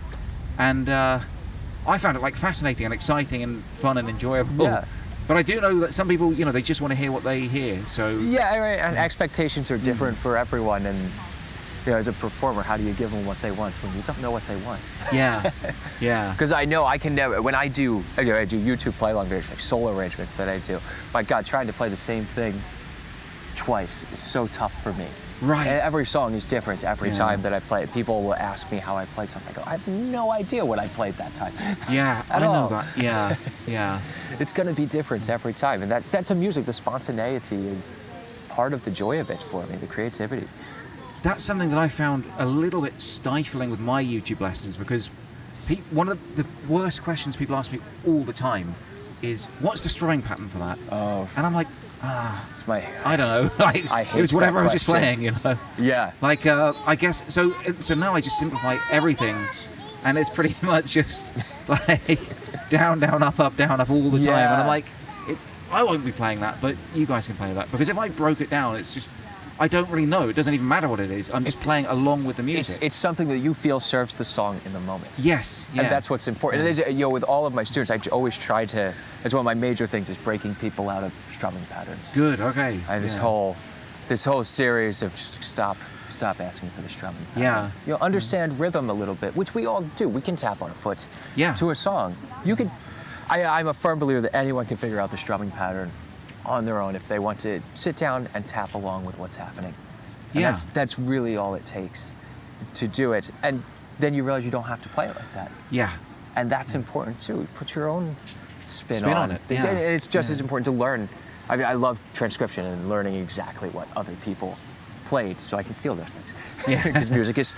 And I found it like fascinating and exciting and fun and enjoyable. Yeah. But I do know that some people, you know, they just want to hear what they hear. So yeah, right. And expectations are different for everyone. And you know, as a performer, how do you give them what they want when you don't know what they want? Yeah, yeah. Because I know I can never. When I do YouTube play-along videos, like solo arrangements that I do. My God, trying to play the same thing twice is so tough for me. Right. Every song is different every time that I play it. People will ask me how I play something. I go, I have no idea what I played that time. Yeah, I know that. Yeah, yeah. It's going to be different every time. And that's a music. The spontaneity is part of the joy of it for me, the creativity. That's something that I found a little bit stifling with my YouTube lessons, because one of the worst questions people ask me all the time is, what's the strumming pattern for that? Oh. And I'm like, it's my... I don't know. Like, I hate it was whatever that I was just question. playing, you know? Yeah. Like, I guess, so now I just simplify everything, and it's pretty much just like down, up all the time. Yeah. And I'm like, I won't be playing that, but you guys can play that. Because if I broke it down, it's just, I don't really know. It doesn't even matter what it is. I'm just playing along with the music. It's something that you feel serves the song in the moment. Yes, yeah. And that's what's important. And you know, with all of my students, I always try to, it's one of my major things is breaking people out of strumming patterns. Good, okay. I have this whole series of just stop asking for the strumming pattern. Yeah. You know, understand rhythm a little bit, which we all do. We can tap on a foot to a song. You can, I'm a firm believer that anyone can figure out the strumming pattern on their own if they want to sit down and tap along with what's happening. And that's really all it takes to do it. And then you realize you don't have to play it like that. Yeah. And that's important too. Put your own spin on it. Yeah. And it's just as important to learn. I mean, I love transcription and learning exactly what other people played so I can steal those things. Yeah. Because music is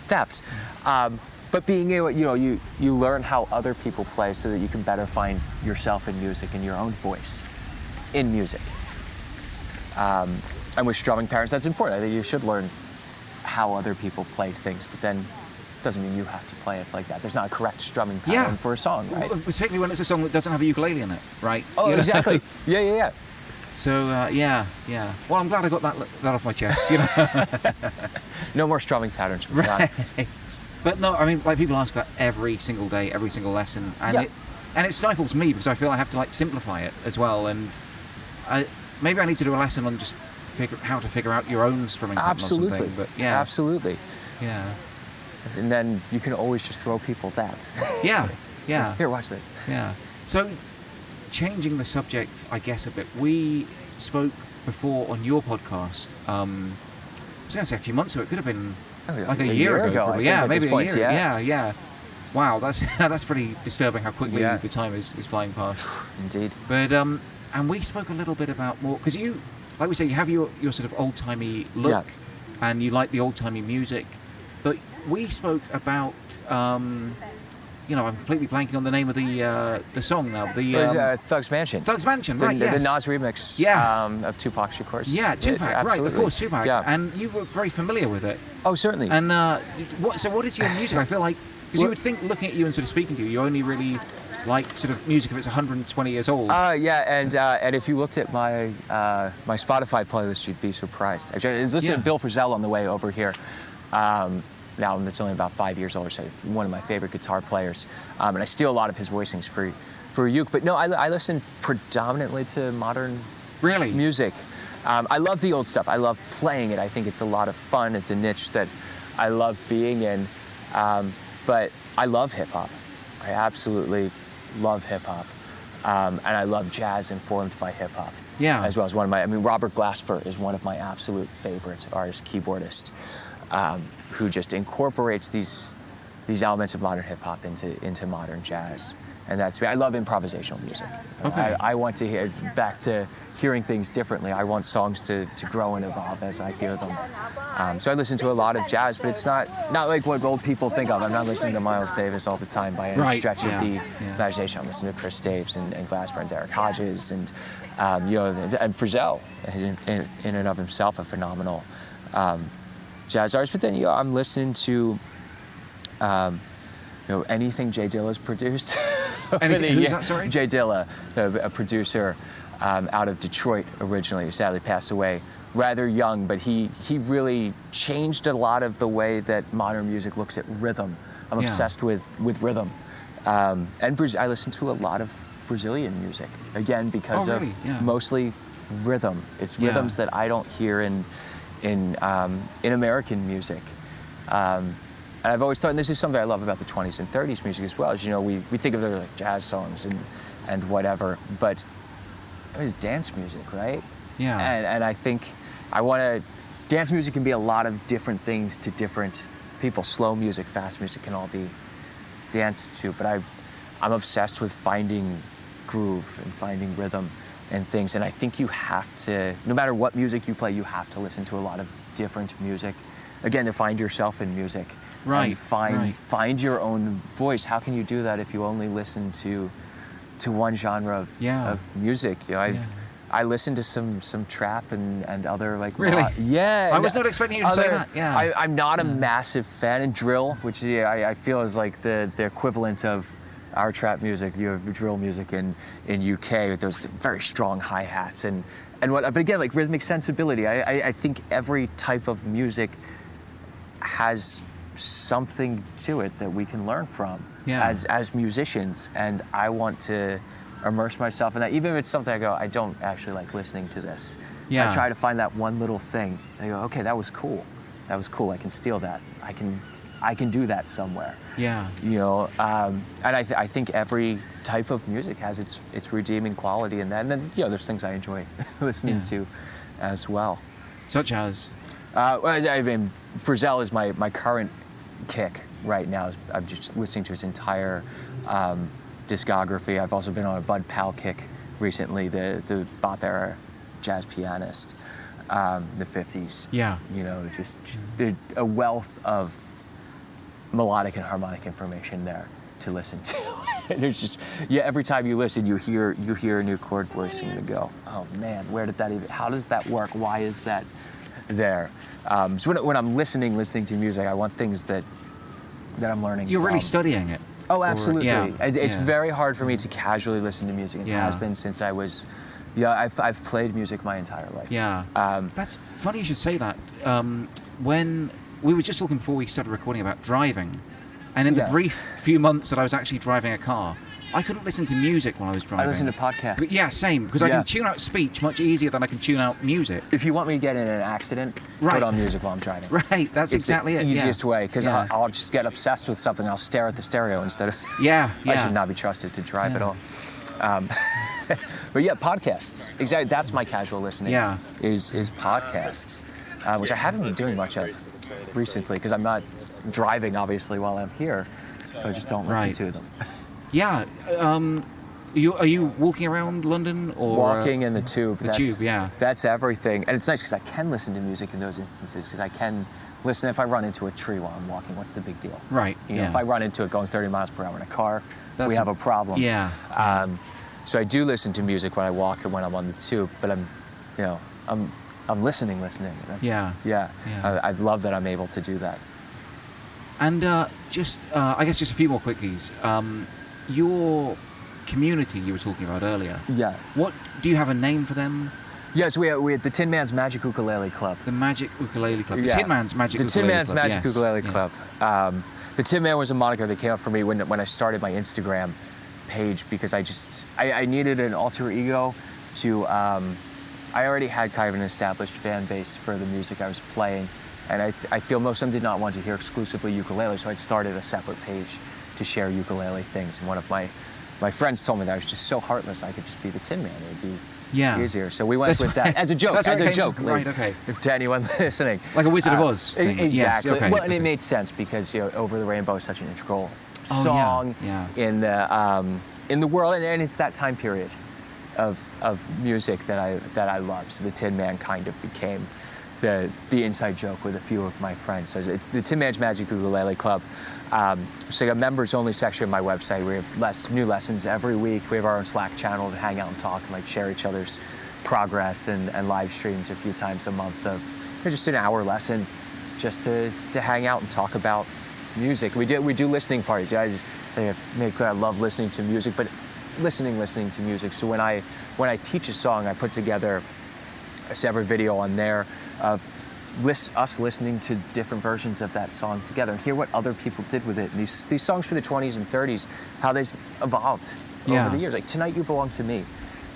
theft. But being able, you know, you learn how other people play so that you can better find yourself in music and your own voice in music. And with strumming patterns, that's important. I think you should learn how other people play things, but then it doesn't mean you have to play it like that. There's not a correct strumming pattern for a song, right? Particularly when it's a song that doesn't have a ukulele in it, right? Oh, exactly. Yeah. So, yeah. Well, I'm glad I got that off my chest, you know? No more strumming patterns. Right. But no, I mean, like, people ask that every single day, every single lesson, and it stifles me because I feel I have to, like, simplify it as well, and maybe I need to do a lesson on just how to figure out your own strumming pattern or something. But yeah. Absolutely. Yeah. And then you can always just throw people that. Yeah. Here, watch this. Yeah. So, changing the subject, I guess, a bit, we spoke before on your podcast, I was going to say a few months ago, it could have been like a year ago probably. Yeah, maybe a year. Yeah. Wow, that's pretty disturbing how quickly the time is flying past. Indeed. But, and we spoke a little bit about more, because you, like we say, you have your sort of old-timey look, and you like the old-timey music, but we spoke about, you know, I'm completely blanking on the name of the song now. Thug's Mansion. Thug's Mansion, right? The Nas remix of Tupac's, of course. Yeah, Tupac, right? Of course, Tupac. Yeah. And you were very familiar with it. Oh, certainly. And what is your music? I feel like, because you would think, looking at you and sort of speaking to you, you only really like sort of music if it's 120 years old. And if you looked at my my Spotify playlist, you'd be surprised. Actually, I was listening to Bill Frisell on the way over here. Now that's only about 5 years old, so one of my favorite guitar players, and I steal a lot of his voicings for uke. But no, I listen predominantly to modern music. I love the old stuff. I love playing it. I think it's a lot of fun. It's a niche that I love being in. But I love hip hop. I absolutely love hip hop, and I love jazz informed by hip hop. Yeah. As well as Robert Glasper is one of my absolute favorite artists, keyboardists. Who just incorporates these elements of modern hip hop into modern jazz, and that's me. I love improvisational music. Okay. I want to hear back to hearing things differently. I want songs to grow and evolve as I hear them. So I listen to a lot of jazz, but it's not like what old people think of. I'm not listening to Miles Davis all the time by any stretch of the imagination. I'm listening to Chris Daves and Glasper and Derek Hodges and and Frisell in and of himself a phenomenal jazz artist. But then I'm listening to anything Jay Dilla's produced. Anything? Who's that? Sorry. Jay Dilla, a producer. out of Detroit originally, who sadly passed away rather young, but he really changed a lot of the way that modern music looks at rhythm. I'm obsessed with rhythm. And I listen to a lot of Brazilian music, again, because of mostly rhythm. It's rhythms that I don't hear in American music. And I've always thought, and this is something I love about the 20s and 30s music as well, is, you know, we think of it like jazz songs and whatever, but it was dance music, right? Yeah. And I think dance music can be a lot of different things to different people. Slow music, fast music can all be danced to, but I'm obsessed with finding groove and finding rhythm and things, and I think you have to, no matter what music you play, you have to listen to a lot of different music, again, to find yourself in music. Right. And find your own voice. How can you do that if you only listen to one genre of music? You know, I listen to some trap and other like really rock. Yeah. I was not expecting you to say that. Yeah. I'm not a massive fan of drill, which I feel is like the equivalent of our trap music. You have drill music in UK with those very strong hi-hats and what. But again, like rhythmic sensibility. I think every type of music has something to it that we can learn from as musicians, and I want to immerse myself in that, even if it's something I go, I don't actually like listening to this. I try to find that one little thing and I go, okay, that was cool, I can steal that, I can do that somewhere. You know, and I think every type of music has its redeeming quality in that, and then, you know, there's things I enjoy listening to as well, such as I mean, Frizzell is my current kick right now. I'm just listening to his entire discography. I've also been on a Bud Powell kick recently, the bop era jazz pianist, the 50s. You know, just a wealth of melodic and harmonic information there to listen to. And there's just, every time you listen, you hear a new chord voicing to go, oh man, how does that work? Why is that there? So when I'm listening to music, I want things that I'm learning. You're really studying it. Oh, absolutely. It's very hard for me to casually listen to music. It has been since I was, I've played music my entire life. That's funny you should say that. When we were just talking before we started recording about driving, and in the brief few months that I was actually driving a car, I couldn't listen to music when I was driving. I listen to podcasts. But same, because I can tune out speech much easier than I can tune out music. If you want me to get in an accident, put on music while I'm driving. Right, that's exactly it. It's the easiest way, because I'll just get obsessed with something. I'll stare at the stereo instead of... I should not be trusted to drive at all. But podcasts. Exactly, that's my casual listening. Is podcasts, which I haven't been doing much of recently, because I'm not driving, obviously, while I'm here, so I just don't listen to them. Are you walking around London or walking in the tube? The tube, That's everything, and it's nice because I can listen to music in those instances, because I can listen if I run into a tree while I'm walking. What's the big deal? Right. You know, if I run into it going 30 miles per hour in a car, we have a problem. So I do listen to music when I walk and when I'm on the tube, but I'm listening. I love that I'm able to do that. And I guess just a few more quickies. Your community you were talking about earlier. What do you have a name for them? Yes, we had the Tin Man's Magic Ukulele Club. The Magic Ukulele Club. The Tin Man's Magic Ukulele Club. The Tin Man's Magic Ukulele Club. The Tin Man was a moniker that came up for me when I started my Instagram page, because I needed an alter ego to. I already had kind of an established fan base for the music I was playing, and I feel most of them did not want to hear exclusively ukulele, so I started a separate page to share ukulele things. And one of my friends told me that I was just so heartless, I could just be the Tin Man. It would be easier. So we went with that as a joke. Right, okay. To anyone listening. Like a Wizard of Oz thing. Exactly. Yes, okay. Well, and it made sense because Over the Rainbow is such an integral song in the world, and it's that time period of music that I love. So the Tin Man kind of became the inside joke with a few of my friends. So it's the Tin Man's Magic Ukulele Club. So a members-only section of my website. We have new lessons every week. We have our own Slack channel to hang out and talk and share each other's progress, and live streams a few times a month of just an hour lesson, just to hang out and talk about music. We do listening parties. I make clear I love listening to music, but listening to music. So when I when I teach a song, I put together a separate video on there of us listening to different versions of that song together and hear what other people did with it. And these songs for the 20s and 30s, how they evolved over the years. Like Tonight You Belong to Me,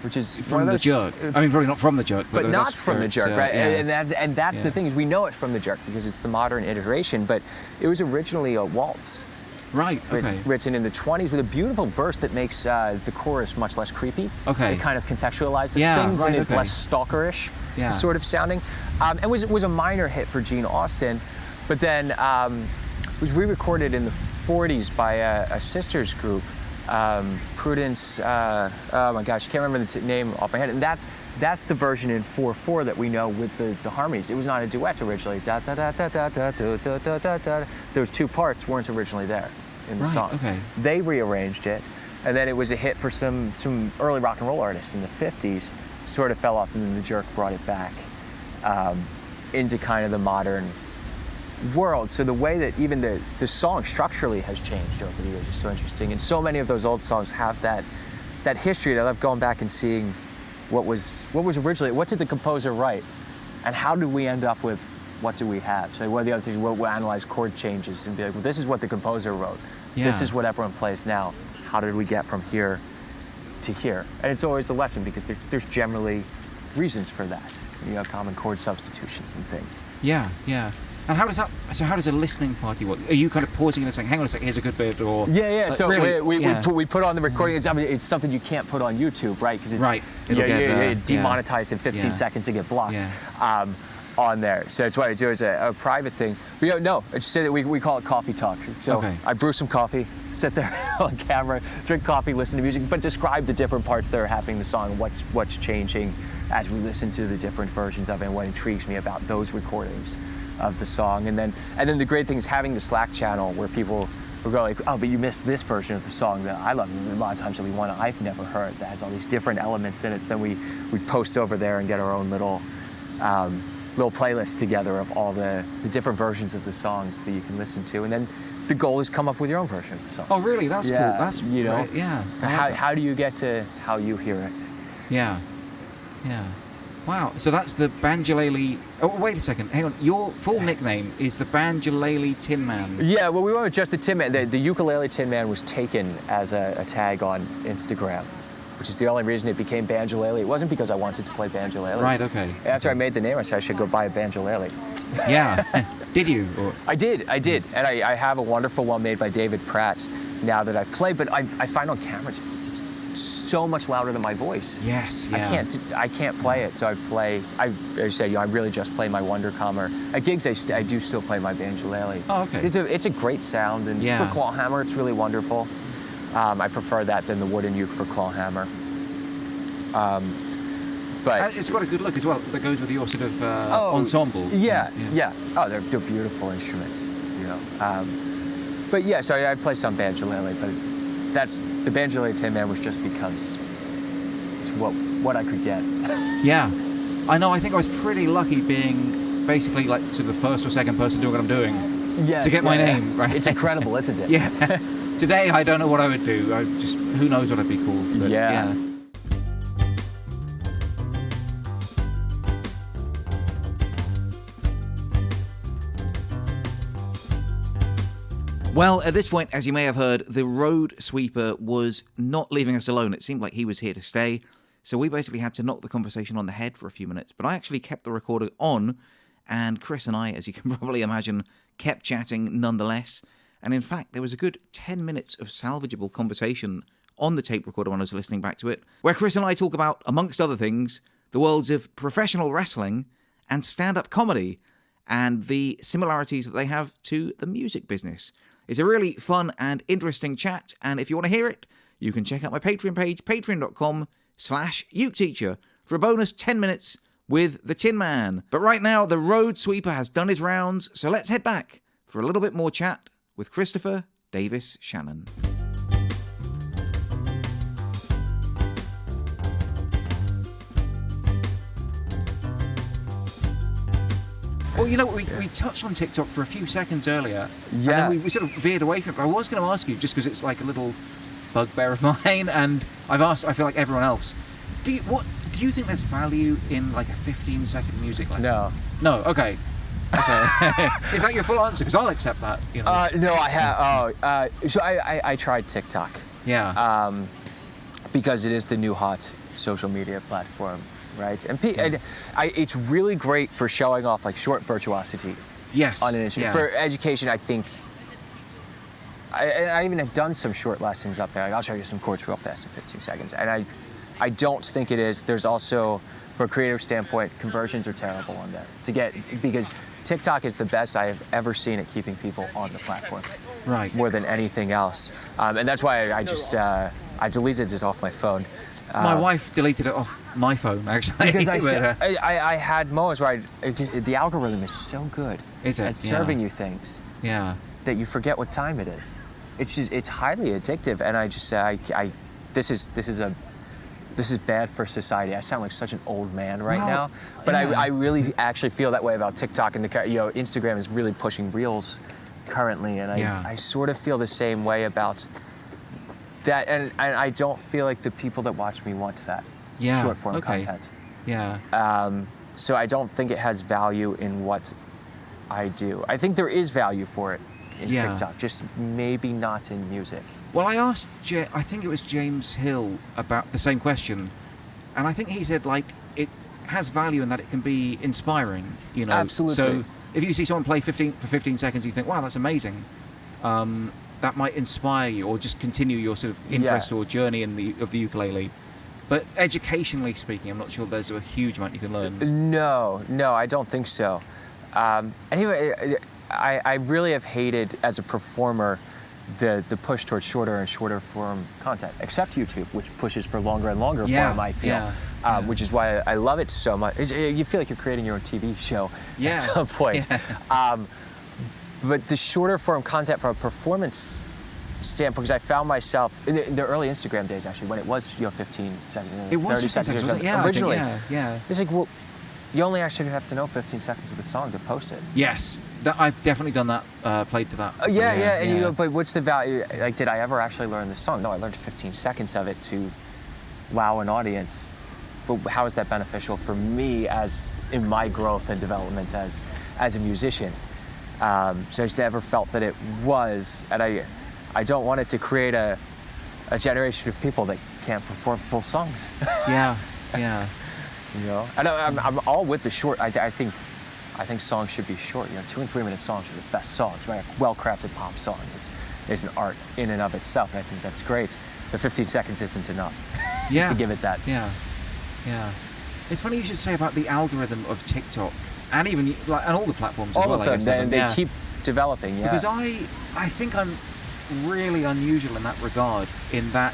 which is from the Jerk. I mean, probably not from the Jerk, but not from the Jerk, right? And that's the thing, is we know it from the Jerk because it's the modern iteration. But it was originally a waltz, right? Okay. Written in the 20s with a beautiful verse that makes the chorus much less creepy. Okay. It kind of contextualizes things and is less stalkerish, sort of sounding. And was a minor hit for Gene Austin, but then was re-recorded in the 40s by a sisters group. Prudence, oh my gosh, I can't remember the name off my head, and that's the version in 4/4 that we know with the harmonies. It was not a duet originally. Da da da da da da da da da da da. Those two parts weren't originally there in the song. Okay. They rearranged it, and then it was a hit for some early rock and roll artists in the 50s. Sort of fell off, and then the Jerk brought it back into kind of the modern world. So the way that even the song structurally has changed over the years is so interesting, and so many of those old songs have that history. I love going back and seeing what was originally, what did the composer write, and how did we end up with what do we have. So one of the other things, we'll analyze chord changes and be like, well, this is what the composer wrote, this is what everyone plays now, how did we get from here to here? And it's always a lesson because there's generally reasons for that. You have common chord substitutions and things. Yeah. And how does a listening party work? Are you kind of pausing and saying, hang on a second, here's a good bit, or... Yeah. So really, we put on the recording. It's something you can't put on YouTube, right? Because it's you're demonetized in 15 seconds and get blocked on there. So it's what I do as a private thing. But I just say that we call it coffee talk. So I brew some coffee, sit there on camera, drink coffee, listen to music, but describe the different parts that are happening in the song, what's changing as we listen to the different versions of it, and what intrigues me about those recordings of the song. And then the great thing is having the Slack channel where people will go like, oh, but you missed this version of the song that I love. And a lot of times there'll be one I've never heard that has all these different elements in it. So then we post over there and get our own little playlist together of all the different versions of the songs that you can listen to. And then the goal is come up with your own version of the song. Oh, really? That's cool. That's great. Yeah. How do you get to how you hear it? Yeah. Wow. So that's the Banjolele... Oh, wait a second. Hang on. Your full nickname is the Banjolele Tinman. Yeah, well, we went with just the Tin Man. The Ukulele Tinman was taken as a tag on Instagram, which is the only reason it became Banjolele. It wasn't because I wanted to play Banjolele. Right, okay. After I made the name, I said I should go buy a Banjolele. Yeah. Did you? Or? I did. And I have a wonderful one made by David Pratt now that I play, but I find on camera it's so much louder than my voice. Yes, yeah. I can't play it, so I really just play my Wondercomer. At gigs, I do still play my Banjolele. Oh, okay. It's a great sound, and for clawhammer, it's really wonderful. I prefer that than the wooden uke for clawhammer. But it's got a good look as well that goes with your sort of ensemble. Yeah. Oh, they're beautiful instruments, but yeah, so I play some Banjolele, but the Banjolele Tinman was just because it's what I could get. Yeah, I know. I think I was pretty lucky being basically like sort of the first or second person doing what I'm doing to get my name. Right? It's incredible, isn't it? Yeah. Today I don't know what I would do. Who knows what I'd be called. But, yeah. Well, at this point, as you may have heard, the road sweeper was not leaving us alone. It seemed like he was here to stay. So we basically had to knock the conversation on the head for a few minutes. But I actually kept the recorder on, and Chris and I, as you can probably imagine, kept chatting nonetheless. And in fact, there was a good 10 minutes of salvageable conversation on the tape recorder when I was listening back to it, where Chris and I talk about, amongst other things, the worlds of professional wrestling and stand-up comedy, and the similarities that they have to the music business. It's a really fun and interesting chat, and if you want to hear it, you can check out my Patreon page, patreon.com/uketeacher, for a bonus 10 minutes with the Tin Man. But right now, the road sweeper has done his rounds, so let's head back for a little bit more chat with Christopher Davis-Shannon. Well, we touched on TikTok for a few seconds earlier, and then we sort of veered away from it. But I was going to ask you, just because it's like a little bugbear of mine, and I feel like everyone else, Do you think there's value in like a 15-second music lesson? No. No. Okay. Okay. Is that your full answer? Because I'll accept that. You know. No, I have. So I tried TikTok. Yeah. Because it is the new hot social media platform, right? And it's really great for showing off like short virtuosity. Yes. On an instrument. For education, I think. I even have done some short lessons up there. Like, I'll show you some chords real fast in 15 seconds. And I don't think it is. There's also, from a creative standpoint, conversions are terrible on there. Because TikTok is the best I have ever seen at keeping people on the platform. Right. More than anything else. And that's why I deleted it off my phone. My wife deleted it off my phone, actually. Because I had moments where the algorithm is so good at serving you things that you forget what time it is. It's highly addictive, and I just this is bad for society. I sound like such an old man now, but I really actually feel that way about TikTok, and Instagram is really pushing Reels currently, and I sort of feel the same way about that, and I don't feel like the people that watch me want that short form content. Yeah. So I don't think it has value in what I do. I think there is value for it in TikTok, just maybe not in music. Well, I asked, I think it was James Hill, about the same question, and I think he said, like, it has value in that it can be inspiring, you know. Absolutely. So if you see someone play for 15 seconds, you think, wow, that's amazing. That might inspire you, or just continue your sort of interest or journey of the ukulele. But educationally speaking, I'm not sure there's a huge amount you can learn. No, I don't think so. Anyway, I really have hated, as a performer, the push towards shorter and shorter form content, except YouTube, which pushes for longer and longer form, I feel. Which is why I love it so much. You feel like you're creating your own TV show at some point. But the shorter form content from a performance standpoint, because I found myself in the early Instagram days, actually, when it was 15 seconds, it was 30 seconds, originally. It's like, well, you only actually have to know 15 seconds of the song to post it. Yes, I've definitely done that, played to that. And you go, but what's the value? Like, did I ever actually learn the song? No, I learned 15 seconds of it to wow an audience. But how is that beneficial for me in my growth and development as a musician? So I just never felt that it was, and I don't want it to create a generation of people that can't perform full songs. Yeah. You know, and I'm all with the short. I think songs should be short. 2 and 3 minute songs are the best songs, right? A well-crafted pop song is an art in and of itself, and I think that's great. The 15 seconds isn't enough to give it that. Yeah. It's funny you should say about the algorithm of TikTok, and even and all the platforms as well. All of them, they keep developing. Yeah. Because I think I'm really unusual in that regard, in that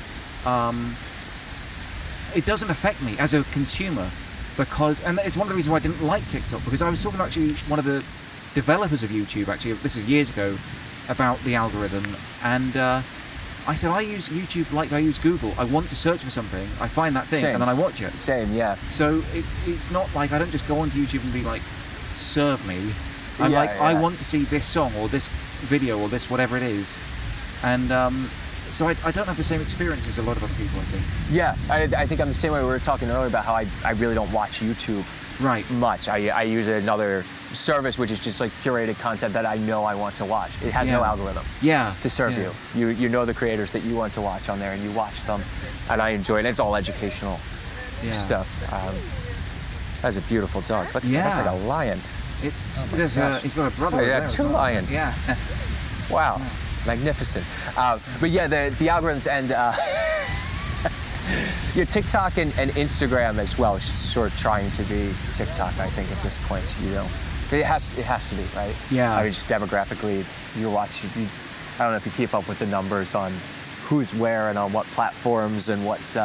it doesn't affect me as a consumer. And it's one of the reasons why I didn't like TikTok, because I was talking to actually one of the developers of YouTube, actually, this is years ago, about the algorithm, and I said, I use YouTube like I use Google. I want to search for something, I find that thing, and then I watch it. Same, yeah. So it's not like I don't just go onto YouTube and be like, serve me. I'm I want to see this song, or this video, or this whatever it is. And so I don't have the same experience as a lot of other people, I think. Yeah, I think I'm the same way. We were talking earlier about how I really don't watch YouTube much. I use another service which is just like curated content that I know I want to watch. It has no algorithm to serve you. You know the creators that you want to watch on there, and you watch them, and I enjoy it. It's all educational stuff. That's a beautiful dog. Look, that's like a lion. He's got a brother. Yeah, 2 lions. Yeah. Wow. Magnificent. But yeah, the algorithms and your TikTok and Instagram as well is sort of trying to be TikTok, I think, at this point. It has to be, right? Yeah. I mean, just demographically, you watch. I don't know if you keep up with the numbers on who's where and on what platforms and what's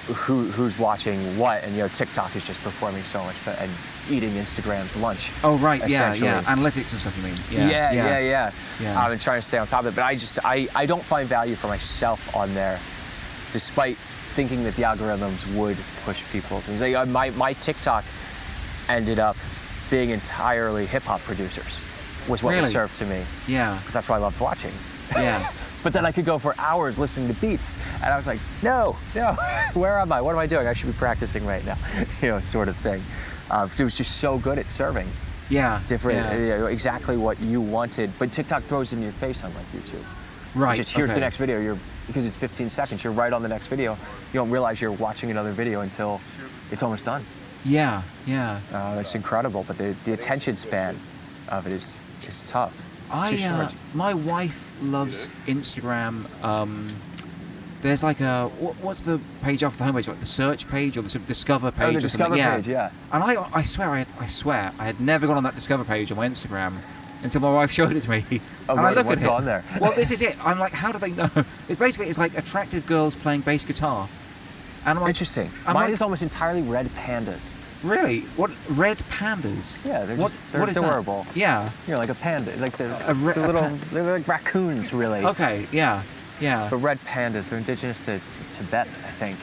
who's watching what, and TikTok is just performing so much, and eating Instagram's lunch. Oh right, yeah. Analytics and stuff, you mean? Yeah. I've been trying to stay on top of it, but I don't find value for myself on there, despite thinking that the algorithms would push people. My TikTok ended up being entirely hip hop producers, was what was served to me. Yeah. Because that's what I loved watching. Yeah. But then I could go for hours listening to beats, and I was like, no, where am I? What am I doing? I should be practicing right now, sort of thing. It was just so good at serving. Yeah. Different, exactly what you wanted. But TikTok throws it in your face, unlike YouTube. Right. Just here's the next video. Because it's 15 seconds, you're right on the next video. You don't realize you're watching another video until it's almost done. Yeah. It's incredible, but the attention span of it is tough. It's too short. My wife loves Instagram. There's like what's the page after the homepage? Like the search page or the sort of discover page? The discover page, yeah. And I swear I had never gone on that discover page on my Instagram until my wife showed it to me. And I look what's at it. On there? Well, this is it. I'm like, how do they know? It's like attractive girls playing bass guitar. And I'm like, interesting. Mine is almost entirely red pandas. Really? What? Red pandas? Yeah, they're what is adorable. That? Yeah. Like a panda, like they're like raccoons, really. Okay. Yeah. But red pandas, they're indigenous to Tibet, I think.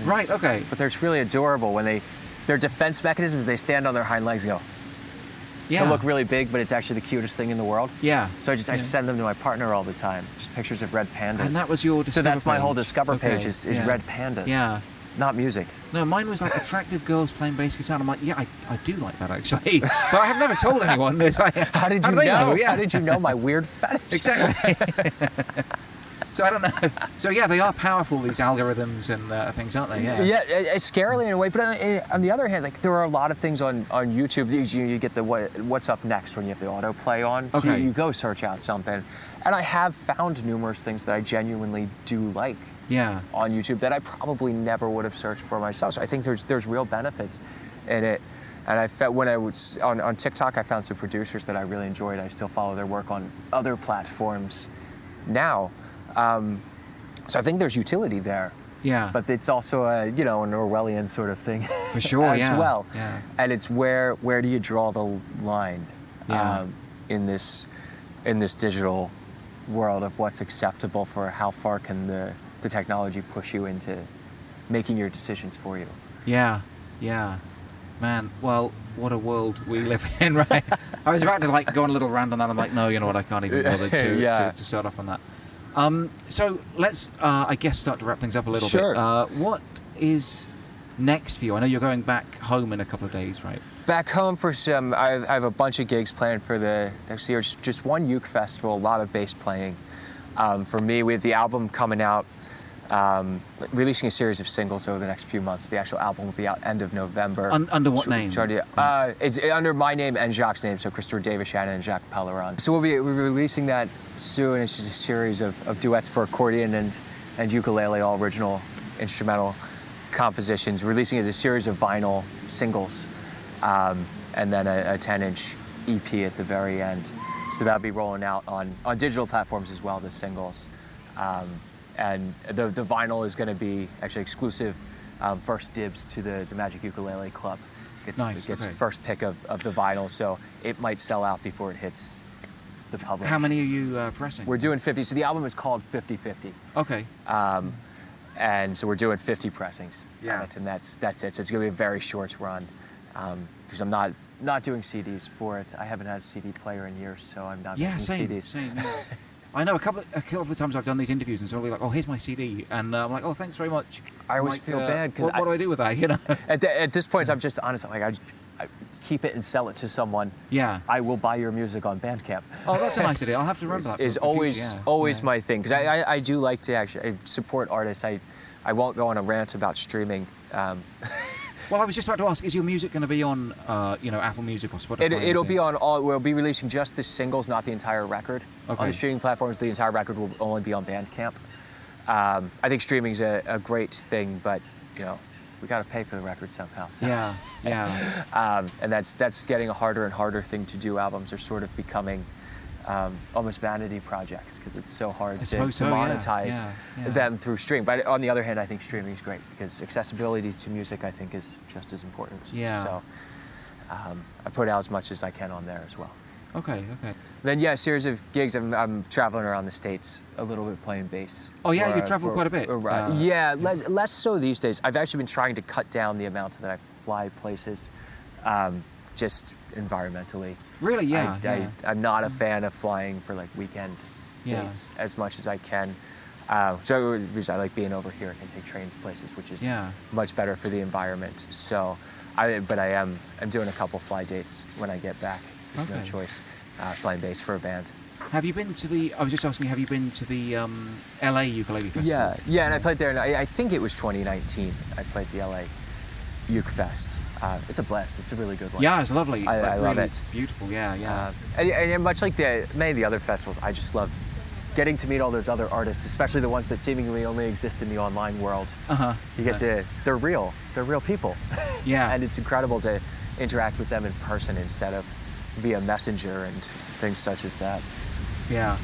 Right. Okay. But they're really adorable when their defense mechanisms. They stand on their hind legs and go. Yeah. To look really big, but it's actually the cutest thing in the world. Yeah. So I send them to my partner all the time. Just pictures of red pandas. And that was your discover So that's my page. whole discover page is red pandas. Yeah. Not music. No, mine was like attractive girls playing bass guitar. And I'm like, yeah, I do like that actually. But I have never told anyone this. How did you know? Yeah. How did you know my weird fetish? Exactly. So I don't know. So yeah, they are powerful, these algorithms and things, aren't they? Yeah. Yeah, it's scarily in a way. But on the other hand, like there are a lot of things on YouTube. You get the what's up next when you have the autoplay on. Okay. So you go search out something, and I have found numerous things that I genuinely do like. Yeah. On YouTube that I probably never would have searched for myself. So I think there's real benefits in it. And I felt when I was on TikTok, I found some producers that I really enjoyed. I still follow their work on other platforms now. So I think there's utility there. Yeah. But it's also an Orwellian sort of thing. For sure, as well. Yeah. And it's where do you draw the line in this digital world of what's acceptable for how far can the technology push you into making your decisions for you. Yeah. Man, well, what a world we live in, right? I was about to go on a little rant on that. I'm like, no, you know what? I can't even bother to start off on that. So let's, I guess, start to wrap things up a little bit. What is next for you? I know you're going back home in a couple of days, right? Back home for some. I have a bunch of gigs planned for the next year. Just one uke festival, a lot of bass playing. For me, we have the album coming out. Releasing a series of singles over the next few months. The actual album will be out end of November. Under what name? It's under my name and Jacques' name, so Christopher Davis-Shannon and Jacques Pellarin. So we'll be releasing that soon. It's just a series of duets for accordion and ukulele, all original instrumental compositions. Releasing it as a series of vinyl singles, and then a 10-inch EP at the very end. So that'll be rolling out on digital platforms as well, the singles. And the vinyl is going to be actually exclusive first dibs to the Magic Ukulele Club. It gets first pick of the vinyl, so it might sell out before it hits the public. How many are you pressing? We're doing 50. So the album is called 50/50. Okay. And so we're doing 50 pressings. Yeah. And that's it. So it's going to be a very short run because I'm not doing CDs for it. I haven't had a CD player in years, so I'm not making CDs. Same. Yeah. I know a couple of times I've done these interviews and so they're like, oh, here's my CD. And I'm like, oh, thanks very much. I always feel bad because what do I do with that? You know. At this point, I'm just honest. I keep it and sell it to someone. Yeah. I will buy your music on Bandcamp. Oh, that's a nice idea. I'll have to remember that. Is always my thing because I do like to actually support artists. I won't go on a rant about streaming. Well, I was just about to ask: is your music going to be on, Apple Music or Spotify? It'll be on all. We'll be releasing just the singles, not the entire record. Okay. On the streaming platforms, the entire record will only be on Bandcamp. I think streaming's a great thing, but we got to pay for the record somehow. So. Yeah. And that's getting a harder and harder thing to do. Albums are sort of becoming almost vanity projects because it's so hard to monetize them through stream. But on the other hand, I think streaming is great because accessibility to music, I think, is just as important. Yeah. So I put out as much as I can on there as well. Okay. Then a series of gigs. I'm traveling around the States a little bit playing bass. Oh yeah, you travel quite a bit. Less so these days. I've actually been trying to cut down the amount that I fly places, just environmentally. Really? Yeah. I'm not a fan of flying for like weekend dates as much as I can. So the reason I like being over here, I can take trains places, which is much better for the environment. So, I'm doing a couple fly dates when I get back. There's no choice. Playing bass for a band. Have you been to the? I was just asking. Have you been to the LA Ukulele Festival? Yeah, and I played there. And I think it was 2019. I played the LA Uke Fest. It's a blast. It's a really good one. Yeah, it's lovely. I love really it. Beautiful. Yeah. And much like many of the other festivals, I just love getting to meet all those other artists, especially the ones that seemingly only exist in the online world. You get to. They're real. They're real people. Yeah. And it's incredible to interact with them in person instead of via Messenger and things such as that. Yeah.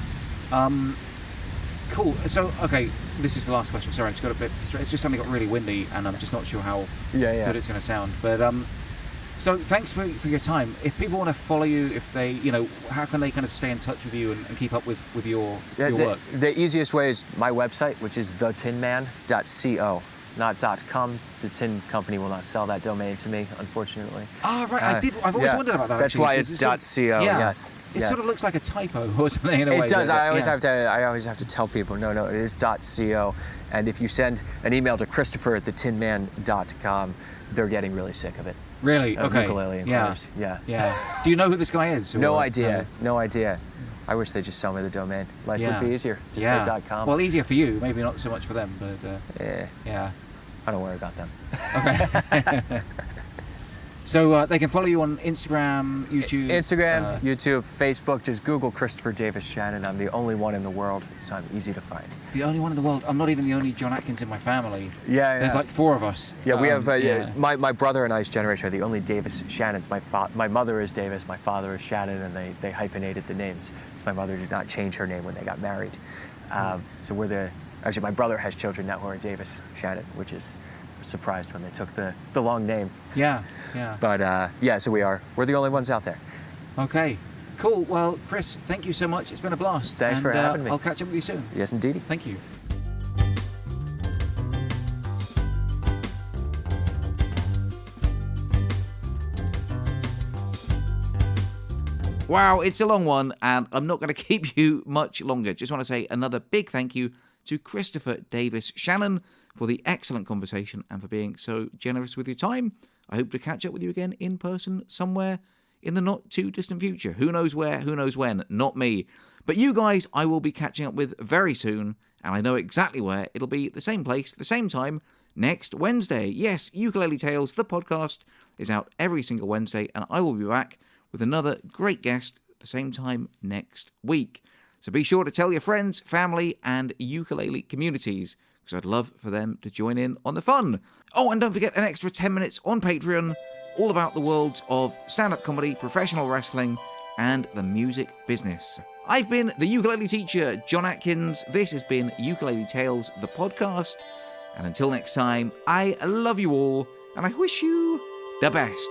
Cool. So, okay, this is the last question. Sorry, I just got a bit. It's just something got really windy, and I'm just not sure how good it's going to sound. But so thanks for your time. If people want to follow you, if they, how can they kind of stay in touch with you and keep up with your work? The easiest way is my website, which is thetinman.co. Not .com. The Tin Company will not sell that domain to me, unfortunately. Oh, right. I've always wondered about that. That's why it's .co. Yes. It sort of looks like a typo or something in a way. It does. I always have to tell people, no, it is .co. And if you send an email to Christopher@thetinman.com, they're getting really sick of it. Really? Okay. Ukulele and chorus. Yeah. Do you know who this guy is? No idea. I wish they'd just sell me the domain. Life would be easier. Just say .com. Well, easier for you. Maybe not so much for them, but yeah. I don't worry about them. Okay. So they can follow you on Instagram, YouTube. YouTube, Facebook. Just Google Christopher Davis-Shannon. I'm the only one in the world, so I'm easy to find. The only one in the world? I'm not even the only John Atkins in my family. Yeah. There's like 4 of us. Yeah, we have my brother and I's generation are the only Davis-Shannons. My mother is Davis, my father is Shannon, and they hyphenated the names. So my mother did not change her name when they got married. So actually my brother has children now who are Davis-Shannon, which is surprised when they took the long name. Yeah. But so we're the only ones out there. Okay, cool. Well, Chris, thank you so much. It's been a blast. Thanks for having me. I'll catch up with you soon. Yes, indeed. Thank you. Wow, it's a long one, and I'm not going to keep you much longer. Just want to say another big thank you to Christopher Davis-Shannon for the excellent conversation and for being so generous with your time. I hope to catch up with you again in person somewhere in the not too distant future. Who knows where, who knows when, not me. But you guys I will be catching up with very soon, and I know exactly where. It'll be the same place, the same time, next Wednesday. Yes, Ukulele Tales, the podcast, is out every single Wednesday, and I will be back with another great guest at the same time next week. So be sure to tell your friends, family, and ukulele communities, because I'd love for them to join in on the fun. Oh, and don't forget an extra 10 minutes on Patreon, all about the worlds of stand-up comedy, professional wrestling, and the music business. I've been the ukulele teacher, John Atkins. This has been Ukulele Tales, the podcast. And until next time, I love you all, and I wish you the best.